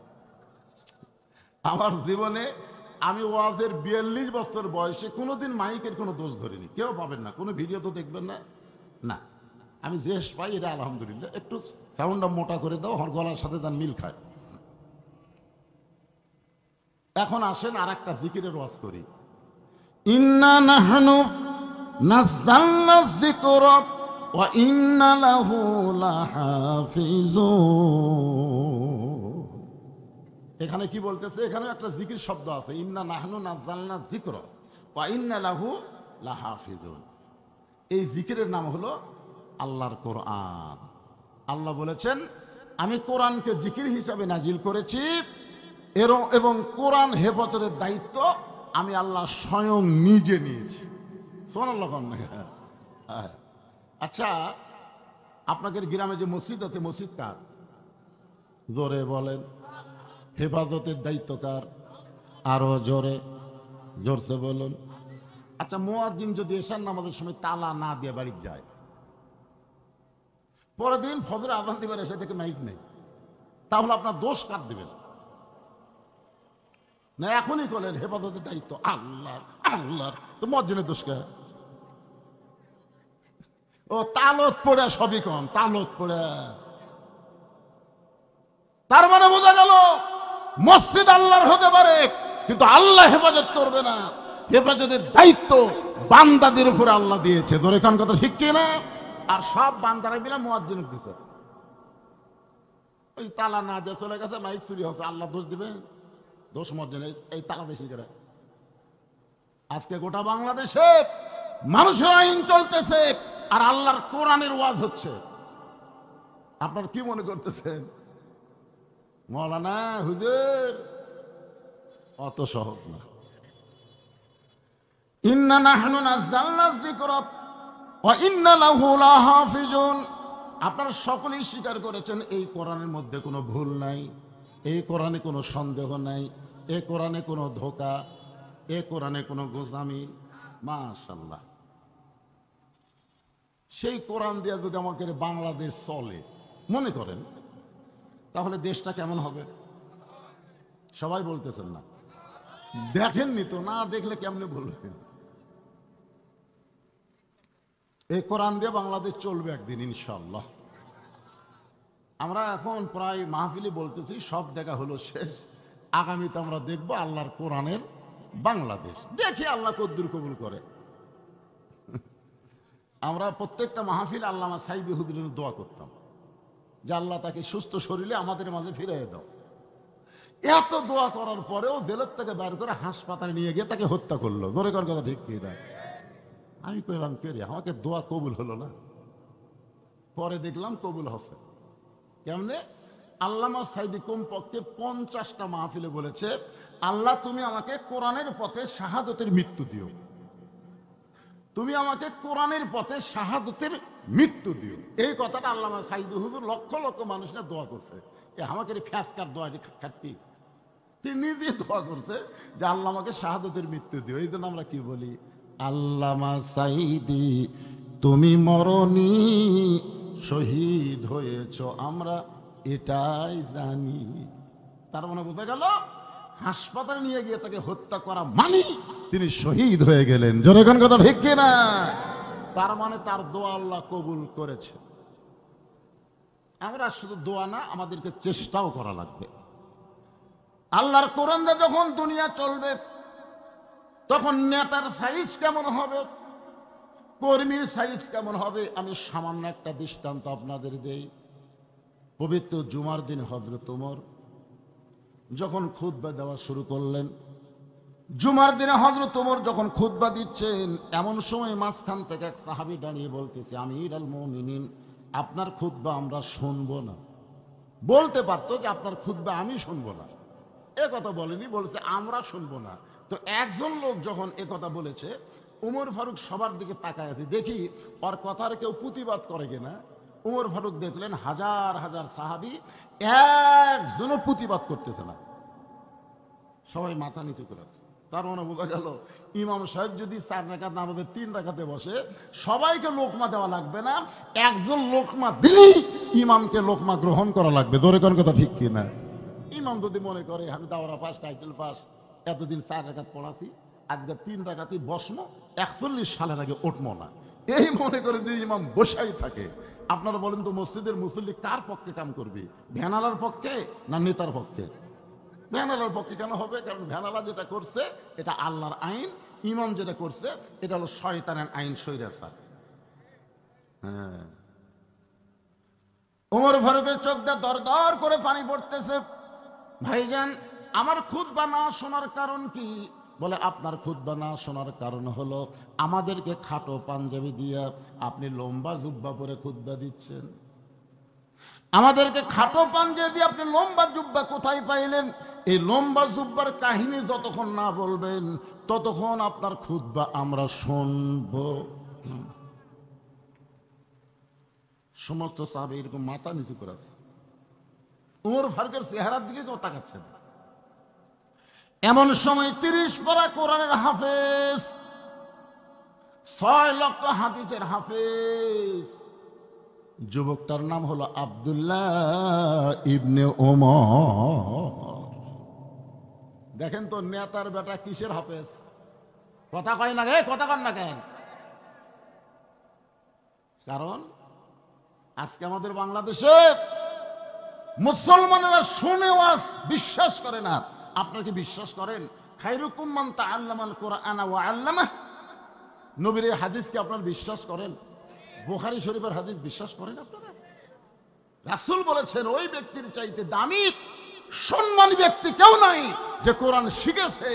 আমার জীবনে আমি ওয়াজের 42 বছর বয়সে কোনোদিন মাইকের কোনো দোষ ধরিনি। কেউ পাবেন না, কোনো ভিডিও তো দেখবেন না। না, আমি যে পাই এটা আলহামদুলিল্লাহ। একটু সাউন্ডটা মোটা করে দাও, আমার গলার সাথে তার মিল খায়। এখন আসেন আর একটা জিকিরের ওয়াজ করি। ইন্না নাহনু নাযালনা যিকরা ওয়া ইন্না লাহু লাহাফিজুন। এখানে কি বলতেছে? এখানে একটা জিকির শব্দ আছে, ইন্না নাহনু নাযালনা যিকরা ওয়া ইন্না লাহু লাহাফিজুন। এই জিকিরের নাম হলো আল্লাহর কোরআন। আল্লাহ বলেছেন আমি কোরআনকে জিকির হিসাবে নাজিল করেছি, এবং কোরআন হেফাজতের দায়িত্ব আমি আল্লাহ স্বয়ং নিজে নিয়েছি। সুবহানাল্লাহ। আচ্ছা, আপনাদের গ্রামে যে মসজিদ আছে, মসজিদ কার? জোরে বলেন। হেফাজতের দায়িত্ব কার? আরো জোরে, জোরসে বলুন। আচ্ছা, মুয়াজ্জিন যদি এশার নামাজের সময় তালা না দিয়ে বাড়ি যায়, পরের দিন ফজরে আযান দিবার এসে থেকে মাইক নেই, তাহলে আপনার দোষ কার দিবেন? না এখনই বলেন হেফাজতের দায়িত্ব আল্লাহর। আল্লাহর তো মুয়াজ্জিনের দোষ কে? ও তালত পড়ে সবই কম, তালত পড়ে। তার মানে বোঝা গেল মসজিদ আল্লাহর হতে পারে কিন্তু আল্লাহ হেফাজত করবে না। হেফাজতের দায়িত্ব বান্দাদের উপরে আল্লাহ দিয়েছে। ধরে কান কথা ঠিক কি না? আর সব বান্দারা মিলে মুয়াজ্জিন দিছে। ওই তালা না দিয়ে চলে গেছে, মাইক চুরি হচ্ছে, আল্লাহ দোষ দিবে? দোষ মুয়াজ্জিন। এই তালা দেশি করে আজকে গোটা বাংলাদেশে মানুষের আইন চলতেছে আর আল্লাহর কোরআনের ওয়াজ হচ্ছে। আপনার কি মনে করতেছেন মাওলানা হুজুর? অত সহজ না। ইন্না নাহনু নাযালনা যিকরা ওয়া ইন্না লাহু লাহাফিজুন। আপনারা সকলেই স্বীকার করেছেন এই কোরআনের মধ্যে কোনো ভুল নাই, এই কোরআনে কোনো সন্দেহ নাই, এই কোরআনে কোনো ধোঁকা, এই কোরআনে কোনো গোজামি। মাশাআল্লাহ। সেই কোরআন দিয়ে যদি আমাকে বাংলাদেশ চলে মনে করেন, তাহলে দেশটা কেমন হবে? সবাই বলতেছেন না, দেখেননি তো, না দেখলে কেমনে বলবেন? এই কোরআন দিয়ে বাংলাদেশ চলবে একদিন ইনশাআল্লাহ। আমরা এখন প্রায় মাহফিলে বলতেছি সব দেখা হলো শেষ, আগামীতে আমরা দেখবো আল্লাহর কোরআনের বাংলাদেশ। দেখি আল্লাহ কদ্দুর কবুল করে। আমরা প্রত্যেকটা মাহফিল আল্লামা সাইদি হুজুরের জন্য দোয়া করতাম যে আল্লাহ তাকে সুস্থ শরীরে আমাদের মাঝে ফিরিয়ে দাও। এত দোয়া করার পরেও জেলের থেকে বের করে হাসপাতালে নিয়ে গিয়ে তাকে হত্যা করলো। ধরে কর কথা ঠিক কি না? আমি কইলাম কে রে, আমাকে দোয়া কবুল হলো না। পরে দেখলাম কবুল হচ্ছে। কেমনে? আল্লামা সাইদি কমপক্ষে 50টা মাহফিলে বলেছে, আল্লাহ তুমি আমাকে কোরআনের পথে শাহাদতের মৃত্যু দিও, তুমি আমাকে কোরআনের পথে শাহাদতের মৃত্যু দিও। এই কথাটা আল্লামা সাইদি হুজুর লক্ষ লক্ষ মানুষরা দোয়া করছে। আমাকে ফ্যাসকার দোয়াটি খাটতি, তিনি নিজে দোয়া করছে যে আল্লাহ আমাকে শাহাদতের মৃত্যু দিও। এই জন্য আমরা কি বলি, আল্লামা সাইদি তুমি মরণি শহীদ হয়েছ আমরা এটাই জানি। তার মানে বোঝা গেল হাসপাতালে নিয়ে গিয়ে তাকে হত্যা করা মানে তিনি শহীদ হয়ে গেলেন। জনগণ কথা ঠিক কিনা? তার মানে তার দোয়া আল্লাহ কবুল করেছে। আমরা শুধু দোয়া না, আমাদেরকে চেষ্টাও করা লাগবে। আল্লাহর কোরআন দিয়ে যখন দুনিয়া চলবে তখন নেতার সাইজ কেমন হবে, কর্মীর সাইজ কেমন হবে, আমি সামান্য একটা দৃষ্টান্ত আপনাদের দেই। পবিত্র জুমার দিন হযরত ওমর যখন খুতবা দেওয়া শুরু করলেন, জুমার দিনে হযরত ওমর যখন খুতবা দিচ্ছেন, এমন সময় মাঝখান থেকে এক সাহাবী দাঁড়িয়ে বলতেছে, আমিরুল মুমিনিন আপনার খুতবা আমরা শুনবো না। বলতে পারতো যে আপনার খুতবা আমি শুনবো না, এ কথা বলেনি, বলেছে আমরা শুনবো না। তো একজন লোক যখন এ কথা বলেছে, উমর ফারুক সবার দিকে তাকায় আছে, দেখি ওর কথার কেউ প্রতিবাদ করে কিনা। উমর ফারুক দেখলেন হাজার হাজার সাহাবী একজনও প্রতিবাদ করতেছে না, সবাই মাথা নিচু করে আছে। তার মানে বোঝা গেল ইমাম সাহেব যদি 4 রাকাত না আমাদের 3 রাকাতে বসে, সবাইকে লোকমা দেওয়া লাগবে না, একজন লোকমা দিলেই ইমামকে লোকমা গ্রহণ করা লাগবে। জোরে কোন কথা ঠিক কিনা? ইমাম যদি মনে করে আমি দাওরা পাস, টাইটেল পাস, এতদিন 4 রাকাত পড়াছি, আজকে 3 রাকাতই বসমো, 41 সালের আগে উঠবো না, এই মনে করে যদি ইমাম বসাই থাকে, আপনারা বলেন তো মসজিদের মুসল্লি কার পক্ষে কাম করবে? ভ্যানালার পক্ষে না নেতার পক্ষে? ভ্যানালার পক্ষে কেন হবে? কারণ ভ্যানালা যেটা করছে এটা আল্লাহর আইন, ইমাম যেটা করছে এটা হলো শয়তানের আইন, স্বৈরাচার। হ্যাঁ, ওমর ফারুকের চোখ দিয়ে দর দর করে পানি পড়তেছে। ভাইজান আমার খুতবা না শোনার কারণ কি? বলে আপনার খুতবা না শোনার কারণ হলো আমাদেরকে খাটো পাঞ্জাবি দিয়া আপনি লম্বা জুব্বা পরে খুতবা দিচ্ছেন। আমাদেরকে খাটো পাঞ্জাবি দিয়ে আপনি লম্বা জুব্বা কোথায় পাইলেন? এই লম্বা জুব্বার কাহিনী যতক্ষণ না বলবেন ততক্ষণ আপনার খুতবা আমরা শুনব। সমস্ত সাহাবী এরকম মাথা নিচু করে আছে, ওমর ফারুকের চেহারার দিকে কেউ তাকাচ্ছে না। এমন সময় 30 পারা কোরআনের হাফেজ, 6 লক্ষ হাদিসের হাফেজ, যুবকটার নাম হলো আব্দুল্লাহ ইবনে ওমর। দেখেন তো নেতার বেটা কিসের হাফেজ? কথা কয় না গে, কথা কন না কেন? কারণ আজকে আমাদের বাংলাদেশে মুসলমানেরা শুনে ওয়াজ বিশ্বাস করে না। আপনারা কি বিশ্বাস করেন খায়রুকুম মান তাআল্লামাল কুরআনা ওয়া আল্লামাহ? নবীর এই হাদিসকে আপনারা বিশ্বাস করেন? বুখারী শরীফের হাদিস বিশ্বাস করেন আপনারা? রাসূল বলেছেন ওই ব্যক্তির চাইতে দামি সম্মানী ব্যক্তি কেউ নাই যে কোরআন শিখেছে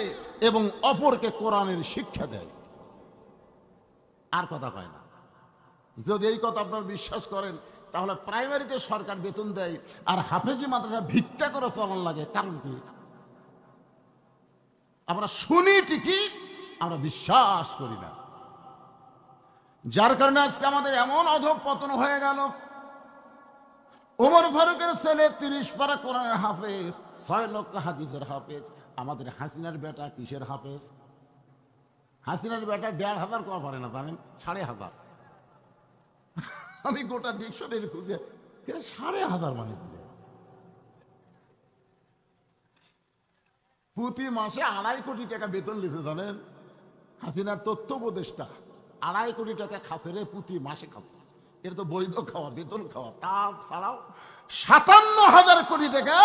এবং অপরকে কোরআনের শিক্ষা দেয়। আর কথা কয় না। যদি এই কথা আপনারা বিশ্বাস করেন তাহলে প্রাইমারিতে সরকার বেতন দেয় আর হাফেজি মাদ্রাসা ভিক্ষা করে চলার লাগে, কারণ কি? আমরা শুনি ঠিকই, আমরা বিশ্বাস করি না। যার কারণে আজকে আমাদের এমন অধঃপতন হয়ে গেল। ওমর ফারুকের ছেলে 30 পারা কোরআনের হাফেজ, 6 লক্ষ হাদিসের হাফেজ। আমাদের হাসিনার বেটা কিসের হাফেজ? হাসিনার বেটা 1,500 করা পারে না, জানেন? 1,500। আমি গোটা ডিকশনারি খুঁজে 1,500 মানে প্রতি মাসে 2.5 কোটি টাকা বেতন লিখে, জানেন? হাসিনার তথ্য উপদেষ্টা 2.5 কোটি টাকা খাচ্ছে রে, প্রতি মাসে খাচ্ছে। এটা তো বৈধ খাওয়া, বেতন খাওয়া। তাছাড়াও 57,000 কোটি টাকা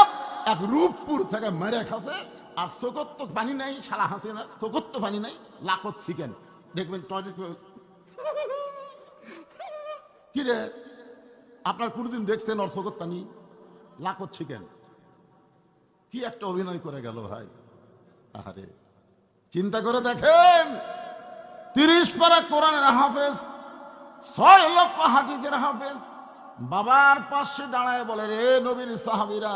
এক রূপপুর থেকে মেরে খাচ্ছে। আর চোখত্ব পানি নাই, সারা হাসিনার চোখত্ব পানি নাই, লাখত চিকেন দেখবেন টয়লেট কি রে, আপনার কোনদিন দেখছেন ওর চোখের পানি লাকোচ্ছি কেন? কি একটা অভিনয় করে গেল ভাই। আরে চিন্তা করে দেখেন, 30 পারা কোরআনের হাফেজ, 6 লক্ষ হাদিসের হাফেজ, বাবার পাশে দাঁড়ায় বলে, রে নবীর সাহাবীরা,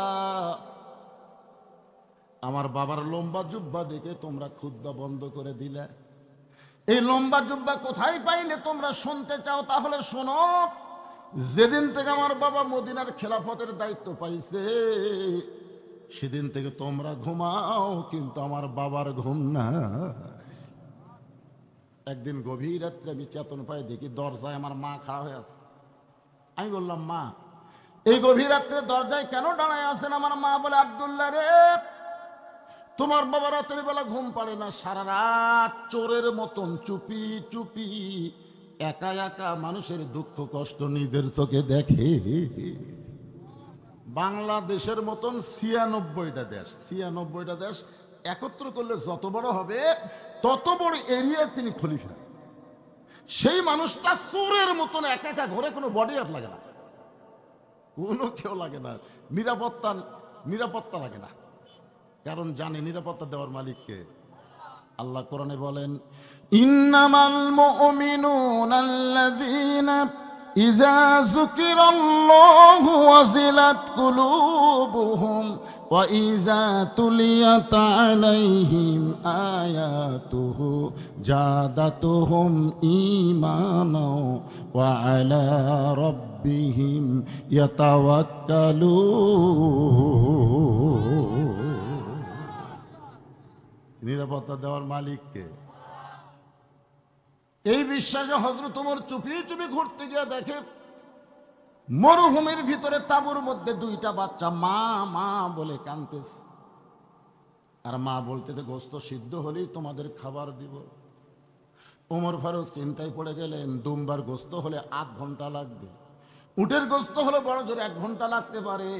আমার বাবার লম্বা জুব্বা দেখে তোমরা খুদ্া বন্ধ করে দিলে। এই লম্বা জুব্বা কোথায় পাইলে তোমরা শুনতে চাও? তাহলে শোনো, যেদিন থেকে আমার বাবা মদিনার খেলাফতের দায়িত্ব পাইছে সেদিন থেকে তোমরা ঘুমাও, কিন্তু আমার বাবার ঘুম না। একদিন গভীর রাত্রে আমি চেতন পাই, দেখি দরজায় আমার মা খাড়া হয়ে আছে। আমি বললাম, মা, এই গভীর রাত্রে দরজায় কেন দাঁড়ায় আছেন? আমার মা বলে, আব্দুল্লাহ রে, তোমার বাবা রাতের বেলা ঘুম পাড়ে না, সারা রাত চোরের মতন চুপি চুপি একা একা মানুষের দুঃখ কষ্ট নিজের চোখে দেখে। বাংলাদেশের মতন 96টা দেশ, 96টা দেশ একত্র করলে যত বড় হবে তত বড় এরিয়া তিনি খলিফা। সেই মানুষটা চোরের মতন একা একা ঘরে, কোনো বডি গার্ড লাগে না, কোনো কেউ লাগে না, নিরাপত্তা লাগে না, কারণ জানে নিরাপত্তা দেওয়ার মালিককে। আল্লাহ কোরআনে বলেন, ইন্নামাল মুমিনুনা আল্লাযীনা ইযা যুকিরাল্লাহু ওয়াজিলাত কুলুবুহুম ওয়া ইযা তুলিয়াত আলাইহিম আয়াতুহু জাদাতুহুম ঈমানাও ওয়া আলা রাব্বিহিম ইয়াতাওয়াক্কালুন। নিরাপত্তা দেওয়ার মালিককে। এই বিশ্বাসে হযরত ওমর চুপি চুপি ঘুরতে গিয়ে দেখে মরুভূমির ভিতরে তাঁবুর মধ্যে 2টা বাচ্চা মা মা বলে কাঁদতেছে। আর মা বলতেছে, গোশত সিদ্ধ হলেই তোমাদের খাবার দিব। ওমর ফারুক চিন্তায় পড়ে গেলেন, দুম্বার গোশত হলে 8 ঘন্টা লাগবে, উটের গোশত হলে বড় জোর 1 ঘন্টা লাগতে পারে।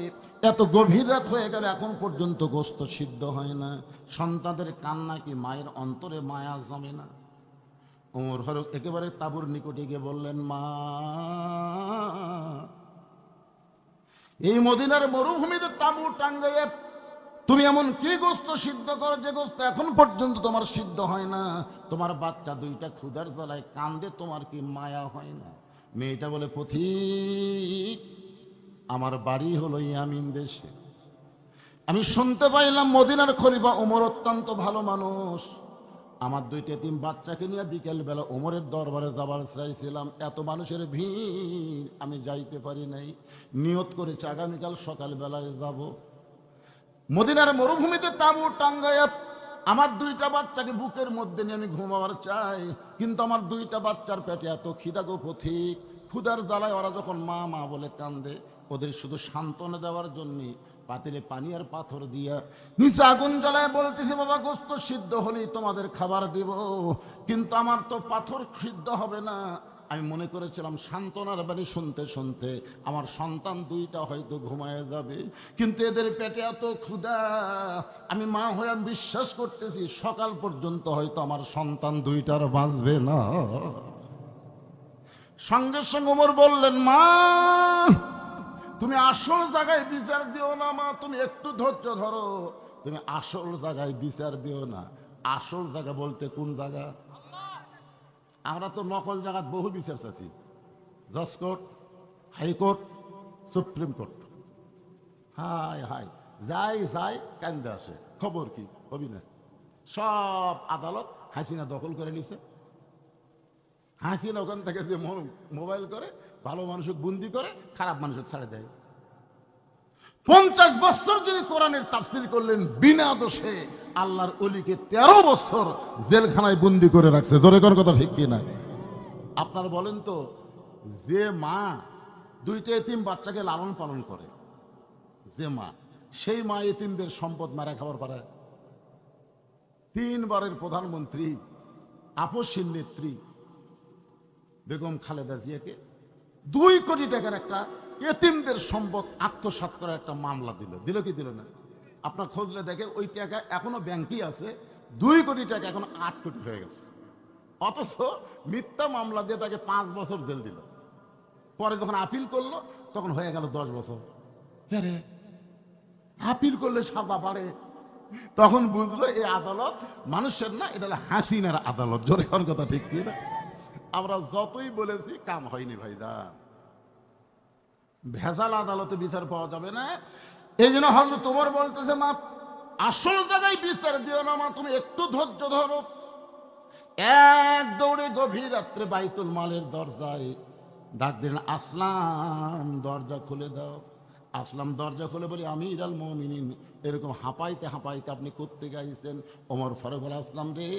এত গভীর রাত হয়ে গেল, এখন পর্যন্ত গোশত সিদ্ধ হয় না। সন্তানদের কান্না কি মায়ের অন্তরে মায়া জমে না? ওমর ফারুক একেবারে তাঁবুর নিকটে গিয়ে বললেন, মা, এই মদিনার মরুভূমিতে তাঁবু টাঙ্গাইয়ে তুমি এমন কি গোশত সিদ্ধ করো যে গোশত এখন পর্যন্ত তোমার সিদ্ধ হয় না? তোমার বাচ্চা 2টা ক্ষুধার জ্বালায় কান্দে, তোমার কি মায়া হয় না? মেয়েটা বলে, পথিক, আমার বাড়ি হলো ইয়ামিন দেশে। আমি শুনতে পাইলাম মদিনার খলিফা ওমর অত্যন্ত ভালো মানুষ। আমার 2টা এতিম বাচ্চাকে নিয়ে বিকেল বেলা ওমরের দরবারে যাবার চাইছিলাম, এত মানুষের ভিড় আমি যাইতে পারি নাই। নিয়ত করেছি আগামীকাল সকাল বেলায় যাব। মদিনার মরুভূমিতে তাঁবু টাঙ্গাইয়া আমার 2টা বাচ্চাকে বুকের মধ্যে নিয়ে আমি ঘুমাবার চাই, কিন্তু আমার 2টা বাচ্চার পেটে এত খিদা গো পথিক। ক্ষুধার জ্বালায় ওরা যখন মা মা বলে কান্দে, ওদের শুধু সান্ত্বনা দেওয়ার জন্য পাতিলে পানি আর পাথর দিয়া নিচে আগুন জ্বালায় বলতেছে, বাবা, গোশত সিদ্ধ হলেই তোমাদের খাবার দিব, কিন্তু আমার তো পাথর সিদ্ধ হবে না। আমি মনে করেছিলাম সান্ত্বনার বাণী শুনতে শুনতে আমার সন্তান 2টা হয়তো ঘুমায় যাবে, কিন্তু এদের পেটে এত ক্ষুধা, আমি মা হয়ে আমি বিশ্বাস করতেছি সকাল পর্যন্ত হয়তো আমার সন্তান 2টার বাঁচবে না। সঙ্গে সঙ্গে ওমর বললেন, মা, তুমি আসল জায়গায় বিচার দিও না মা, তুমি একটু ধৈর্য ধরো, তুমি আসল জায়গায় বিচার দিও না। আসল জায়গা বলতে কোন জায়গা? আমরা তো নকল জায়গায় বহু বিচার চাচ্ছি, জজ court, high court, supreme court. High high, যাই যাই কান্দে আসে, খবর কি হবি না? সব আদালত হাসিনা দখল করে নিছে। হাসিনা ওখান থেকে যে মোবাইল করে ভালো মানুষকে বন্দি করে, খারাপ মানুষকে ছাড়ে দেয়। 50 বছর যিনি কোরআনের তাফসীর করলেন বিনা দোষে, আল্লাহর ওলিকে 13 বছর জেলখানায় বন্দি করে রাখছে। জোরে কোন কথা ঠিক কিনা? আপনার বলেন তো, যে মা 2টা এতিম বাচ্চাকে লালন পালন করে, যে মা, সেই মা এতিমদের সম্পদ মারা খাবার পারে? 3 বারের প্রধানমন্ত্রী, আপসহীন নেত্রী বেগম খালেদা জিয়াকে 2 কোটি টাকার একটা এতিমদের সম্পদ আত্মসাৎ করার একটা মামলা দিল কি দিল না? আপনার খোঁজলে দেখে ওই টাকা এখনো ব্যাংকেই আছে। 2 কোটি টাকা এখন 8 কোটি হয়ে গেছে, অথচ মিথ্যা মামলা দিয়ে তাকে 5 বছর জেল দিল। পরে যখন আপিল করলো তখন হয়ে গেল 10 বছর। রে আপিল করলে সাজা বাড়ে। তখন বুঝলো এই আদালত মানুষের না, এটা হলো হাসিনার আদালত। জোরে কোন কথা ঠিক কি না? আমরা যতই বলেছি কাম হয়নি ভাইদা। ভেজাল আদালতে বিচার পাওয়া যাবে না। এই জন্য হযরত ওমর বলতেছে, মা আসল জায়গায় বিচার দিও না মা, তুমি একটু ধৈর্য ধরো। এক দৌড়ে গভীর রাত্রে বাইতুল মালের দরজায় ডাক দিলেন, আসলাম দরজা খুলে দাও। আসলাম দরজা খুলে বলি, আমির আল মুমিনিন, এরকম হাঁপাইতে হাঁপাইতে আপনি করতে গাইছেন? ওমর ফারুক বলে, আসলাম রে,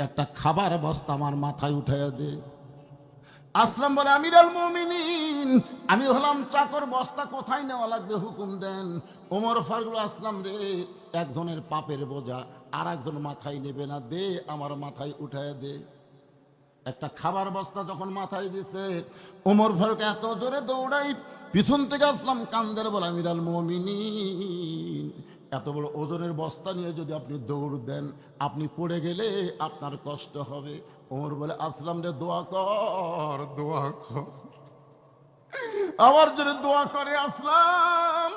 একটা খাবার বস্তা আমার মাথায় উঠাইয়া দে। আসলাম বলে, আমির আল মুমিনিন, আমি হলাম চাকর, বস্তা কোথায় নেওয়া লাগবে হুকুম দেন। ওমর ফারুক, আসলাম রে, একজনের পাপের বোঝা আর একজন মাথায় নেবে না, দে আমার মাথায় উঠাইয়া দে। একটা খাবার বস্তা যখন মাথায় দিছে, ওমর ফারুক এত জোরে দৌড়াই, পিছন থেকে আসলাম কান্দের বলে, আমির আল মুমিনিন, এত বড় ওজনের বস্তা নিয়ে যদি আপনি দৌড় দেন, আপনি পড়ে গেলে আপনার কষ্ট হবে। ওমর বলে, আসলাম রে, দোয়া কর, দোয়া কর, আমার জন্য দোয়া করে। আসলাম,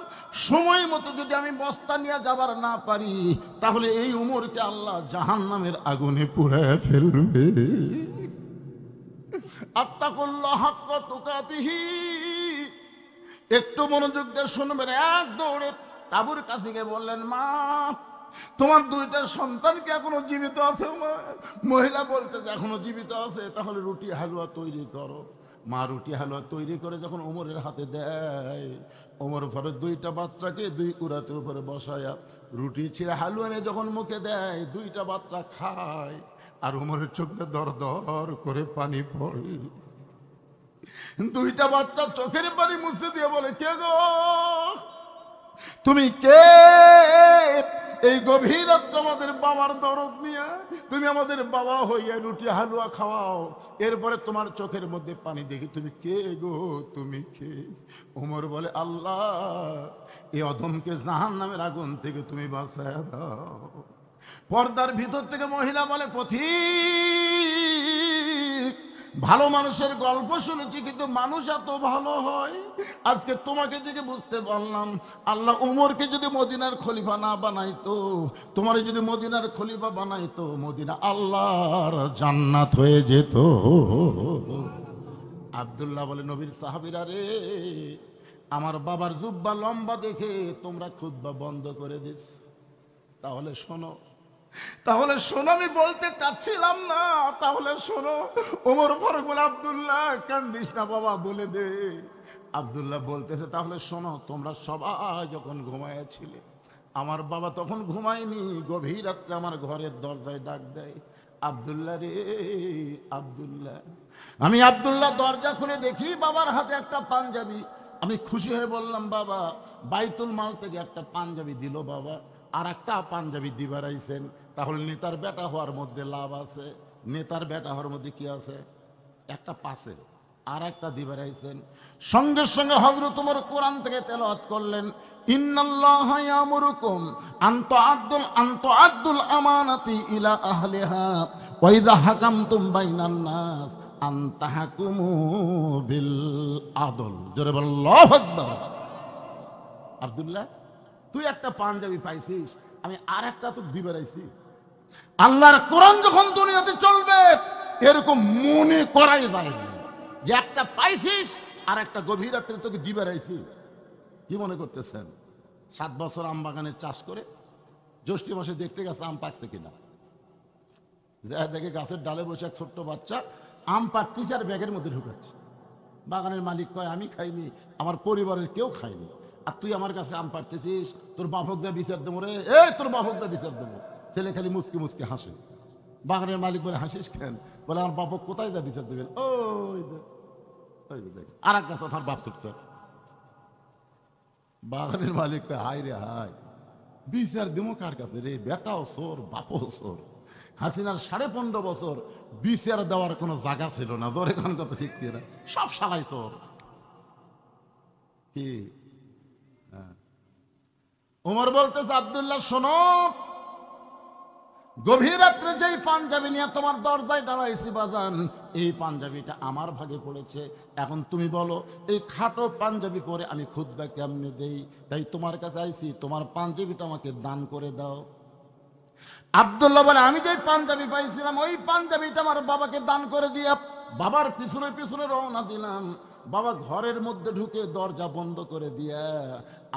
সময় মতো যদি আমি বস্তা নিয়ে যাবার না পারি, তাহলে এই উমরকে আল্লাহ জাহান্নামের আগুনে পুড়ায় ফেলবে। আত্তাকুল্লাহ হাক্কা তুকাতিহি, একটু মনোযোগ দিয়ে শুনবেন। এক দৌড়ে তাবুর কাছে গিয়ে বললেন, মা তোমার 2টা সন্তান কি এখনো জীবিত আছে? মা, মহিলা বলতে যে এখনো জীবিত আছে। তাহলে রুটি হালুয়া তৈরি করো। মা রুটি হালুয়া তৈরি করে যখন ওমরের হাতে দেয়, ওমর ফারুক 2টা বাচ্চাকে 2 কুড়াতের উপরে বসায়া রুটি ছিঁড়ে হালুয়া নিয়ে যখন মুখে দেয়, 2টা বাচ্চা খায়, আর ওমরের চোখে দর দর করে পানি পড়ে। 2টা বাচ্চা চোখের পানি মুছে দিয়ে বলে, কে গো তুমি? কে এই গভীর রাত্রে আমাদের বাবার দরদ নিয়ে তুমি আমাদের বাবা হইয়া রুটি হালুয়া খাওয়াও, এরপরে তোমার চোখের মধ্যে পানি দেখি, তুমি কে গো? তুমি কে? ওমর বলে, আল্লাহ, এই অধমকে জাহান্নামের আগুন থেকে তুমি বাঁচায়া দাও। পর্দার ভিতর থেকে মহিলা বলে, পথিক, ভালো মানুষের গল্প শুনেছি, কিন্তু মানুষ এত ভালো হয় আজকে তোমাকে দেখে বুঝতে পারলাম। আল্লাহ উমরকে যদি মদিনার খলিফা না বানাইতো, তোমার যদি মদিনার খলিফা বানাইতো, মদিনা আল্লাহর জান্নাত হয়ে যেত। আব্দুল্লাহ বলে, নবীর সাহাবীরা রে, আমার বাবার জুব্বা লম্বা দেখে তোমরা খুতবা বন্ধ করে দিস। তাহলে শোনো, আমি বলতে চাচ্ছিলাম না, তাহলে শোনো। ওমর ফারুক বলে, আব্দুল্লাহ কান্দিস না বাবা, বলে দে। আব্দুল্লাহ বলতেছে, তাহলে শোনো, তোমরা সবাই যখন ঘুমাইয়াছিলে, আমার বাবা তখন ঘুমায়নি। গভীর রাত্রে আমার ঘরের দরজায় ডাক দেয়, আব্দুল্লাহ রে, আব্দুল্লাহ। আমি আব্দুল্লাহ দরজা খুলে দেখি বাবার হাতে একটা পাঞ্জাবি। আমি খুশি হয়ে বললাম, বাবা বাইতুল মাল থেকে একটা পাঞ্জাবি দিল বাবা, আর একটা পাঞ্জাবি দিবার আইছেন। তাহলে নেতার বেটা হওয়ার মধ্যে লাভ আছে। নেতার বেটা হওয়ার মধ্যে কি আছে? একটা পাশে আর একটা দিবার আইছেন। সঙ্গে সঙ্গে হযরত ওমর কোরআন থেকে তেলাওয়াত করলেন, ইন্নাল্লাহা ইয়ামুরুকুম আন তুআদ্দুল আমানাতি ইলা আহলিহা ওয়া ইযা হাকামতুম বাইনান নাস আন তাহকুমু বিল আদল। জোরে বল, আল্লাহু আকবার। আব্দুল্লাহ, তুই একটা পাঞ্জাবি পাইছিস, আমি আর একটা তো দিবার আইছি। আল্লাহর কোরআন যখন দুনিয়াতে চলবে, এরকম মনে করাই যায় না যে একটা পাইছিস আর একটা গভীর রাত্রে তোকে দিবার আইছি। কি মনে করতেছেন? 7 বছর আম বাগানের চাষ করে জ্যৈষ্ঠ মাসে দেখতে গেছে আম পাকতে কিনা। যা দেখে গাছের ডালে বসে এক ছোট্ট বাচ্চা আম পাকতেছে আর ব্যাগের মধ্যে ঢুকাচ্ছে। বাগানের মালিক কয়, আমি খাইনি, আমার পরিবারের কেউ খায়নি, আর তুই আমার কাছে আম পাড়তেছিস, তোর বাপক যা বিচার দেবো রে, তোর বাপক যা বিচার দেবো। ছেলে খালি মুসকে মুসকে হাসে। বাগানের মালিক বলে, হাসিস কেন? বলে, আমার বাপক কোথায় যা বিচার দেবেন? আর এক গাছ তার বাপ ছুটছে। বাগানের মালিক কয়, হাই রে হাই, বিচার দেবো কার কাছে রে? বেটাও চোর, বাপও চোর। হাসিনার 15.5 বছর বিচার দেওয়ার কোনো জায়গা ছিল না। ধরে কোন কথা ঠিক না, সব শালাই চোর। কি ওমর বলতেছে, আব্দুল্লাহ শোনো, গভীর রাত্রে যেই পাঞ্জাবি নিয়ে তোমার দরজায় দাঁড়াইছি বাজান, এই পাঞ্জাবিটা আমার ভাগে পড়েছে, এখন তুমি বলো এই খাটো পাঞ্জাবি পরে আমি খুতবা কেমনে দেই? তাই তোমার কাছে আইছি, তোমার পাঞ্জাবিটা আমাকে দান করে দাও। আব্দুল্লাহ বলে, আমি যে পাঞ্জাবি পাইছিলাম ওই পাঞ্জাবিটা আমার বাবাকে দান করে দিয়া বাবার পিছনে পিছনে রওনা দিলাম। বাবা ঘরের মধ্যে ঢুকে দরজা বন্ধ করে দিয়া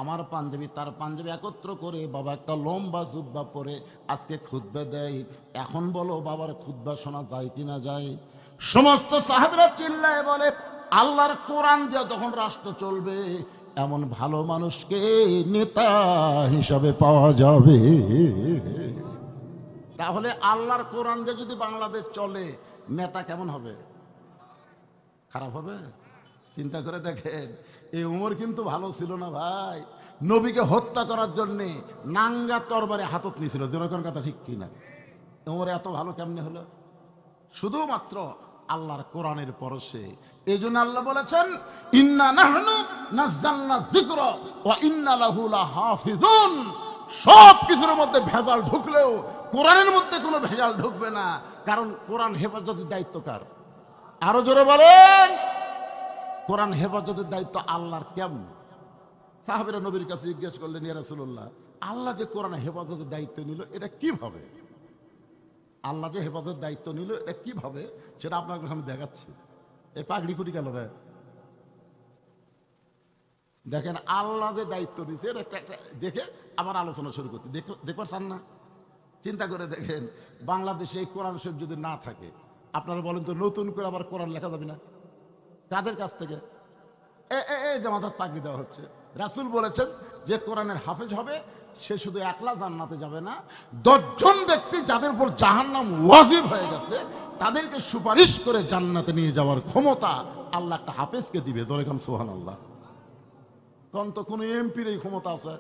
আমার পাঞ্জাবি তার পাঞ্জাবি একত্র করে বাবা একটা লম্বা জুব্বা পরে আজকে খুতবা দেয়। এখন বলো বাবার খুতবা শোনা যায় কিনা যায়? সমস্ত সাহাবীরা চিল্লায় বলে, আল্লাহর কোরআন দিয়ে যখন রাষ্ট্র চলবে এমন ভালো মানুষকে নেতা হিসাবে পাওয়া যাবে। তাহলে আল্লাহর কোরআন দিয়ে যদি বাংলাদেশ চলে, নেতা কেমন হবে? খারাপ হবে? চিন্তা করে দেখেন, এই উমর কিন্তু ভালো ছিল না ভাই। নবীকে হত্যা করার জন্যে নাঙ্গা তরবারে হাতত নিয়েছিল, যেরকম কথা ঠিক কিনা? উমর এত ভালো কেমনে হলো? শুধুমাত্র আল্লাহর কোরআনের পরশে। এই জন্য আল্লাহ বলেছেন, ইন্না নাহনু নাযালনা যিকরা ওয়া ইন্না লাহু লাহাফিজুন। সব কিছুর মধ্যে ভেজাল ঢুকলেও কোরআনের মধ্যে কোনো ভেজাল ঢুকবে না, কারণ কোরআন হেফাজতের দায়িত্ব কার? আরো জোরে বলেন, কোরআন হেফাজতের দায়িত্ব আল্লাহর। কেমন? সাহাবীরা নবীর কাছে জিজ্ঞেস করলেন, ইয়া রাসূলুল্লাহ, আল্লাহ যে কোরআন হেফাজতের দায়িত্ব নিল এটা কিভাবে? আল্লাহ যে হেফাজতের দায়িত্ব নিল এটা কিভাবে, সেটা আপনাকে আমি দেখাচ্ছি। এই পাগড়ি কুটি গেল রে, দেখেন আল্লাহ যে দায়িত্ব নিছে এটা একটা দেখে আবার আলোচনা শুরু করতে দেখতে চান না? চিন্তা করে দেখেন, বাংলাদেশে এই কোরআন শরীফ যদি না থাকে, আপনারা বলেন তো নতুন করে আবার কোরআন লেখা যাবে না? কাদের কাছ থেকে? এই জামাতার পাগড়ি দেওয়া হচ্ছে। রাসূল বলেছেন যে কোরআনের হাফেজ হবে সে শুধু একলা জান্নাতে যাবে না, 10 জন ব্যক্তি যাদের উপর জাহান্নাম ওয়াজিব হয়ে গেছে তাদেরকে সুপারিশ করে জান্নাতে নিয়ে যাওয়ার ক্ষমতা আল্লাহ একটা হাফেজকে দিবে। ধরে কাম সুবহানাল্লাহ। কোন তো কোনো এমপির এই ক্ষমতা আছে,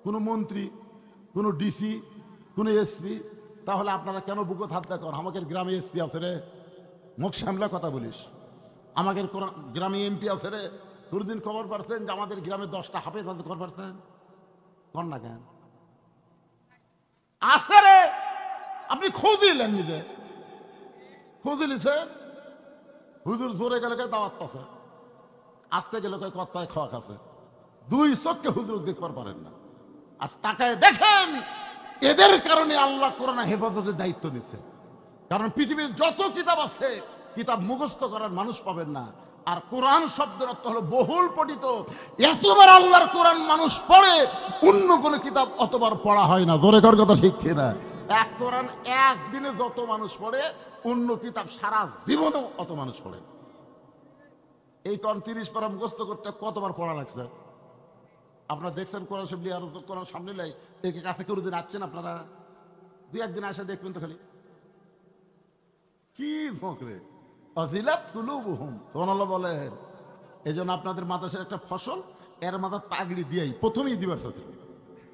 কোনো মন্ত্রী, কোনো ডিসি, কোনো এসপি? তাহলে আপনারা কেন বুকত হাত দেখেন? আমাদের গ্রামে এসপি আছে রে, মুখ সামলা কথা বলিস। আমাদের গ্রামে এমপি আছে রে, কোনদিন খবর পাচ্ছেন যে আমাদের গ্রামে 10টা হাফেজ আছে? খবর পাচ্ছেন? কর না কেন? আছে রে, আপনি খুঁজিলেন, নিজে খুঁজি লিছেন। হুজুর জোরে গেলে দাওয়াত পাচ্ছে, আসতে গেলে কথায় খাওয়া খাচ্ছে, 2 চোখকে হুজুর দেখবার পারেন না। আজ তাকায় দেখেন, এদের কারণে আল্লাহ কোরআন হেফাজতের দায়িত্ব নিচ্ছে। কারণ পৃথিবীর যত কিতাব আছে, কিতাব মুখস্থ করার মানুষ পাবেন না। আর কোরআন শব্দের অর্থ হলো বহুল পঠিত। এতবার আল্লাহর কোরআন মানুষ পড়ে, অন্য কোনো কিতাব অতবার পড়া হয় না। জোরে কর কথা ঠিক কিনা? এক কোরআন একদিনে যত মানুষ পড়ে, অন্য কিতাব সারা জীবনেও অত মানুষ পড়ে। এই কোরআন 30 পারা মুখস্থ করতে কতবার পড়া লাগছে? আপনারা দেখছেন কোরআন শরীফ আর কোরআন সামনে লাই একে কাছে করে দিন আসছেন আপনারা? 2-1 দিন আসে দেখবেন তো খালি কি ঝোঁকরে অজিলাত কুলুবুহুম। সুবহানাল্লাহ বলেন। এই জন্য আপনাদের মাদ্রাসার একটা ফসল, এর মাথার পাগড়ি দিয়েই প্রথমেই দিবার ছিল।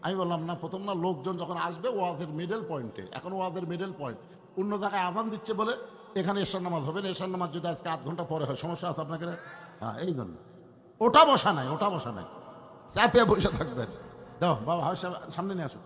আমি বললাম না, প্রথম না, লোকজন যখন আসবে ওয়াজের মিডল পয়েন্টে, এখন ওয়াজের মিডল পয়েন্ট অন্য জায়গায় আজান দিচ্ছে বলে এখানে এশার নামাজ হবে না। এশার নামাজ যদি আজকে 8 ঘন্টা পরে হয়, সমস্যা আছে আপনাকে? হ্যাঁ, এই জন্য ওটা বসা নাই, ওটা বসা নাই, চাপে বসে থাকবেন। দাও বাবা, সামনে নিয়ে আসো।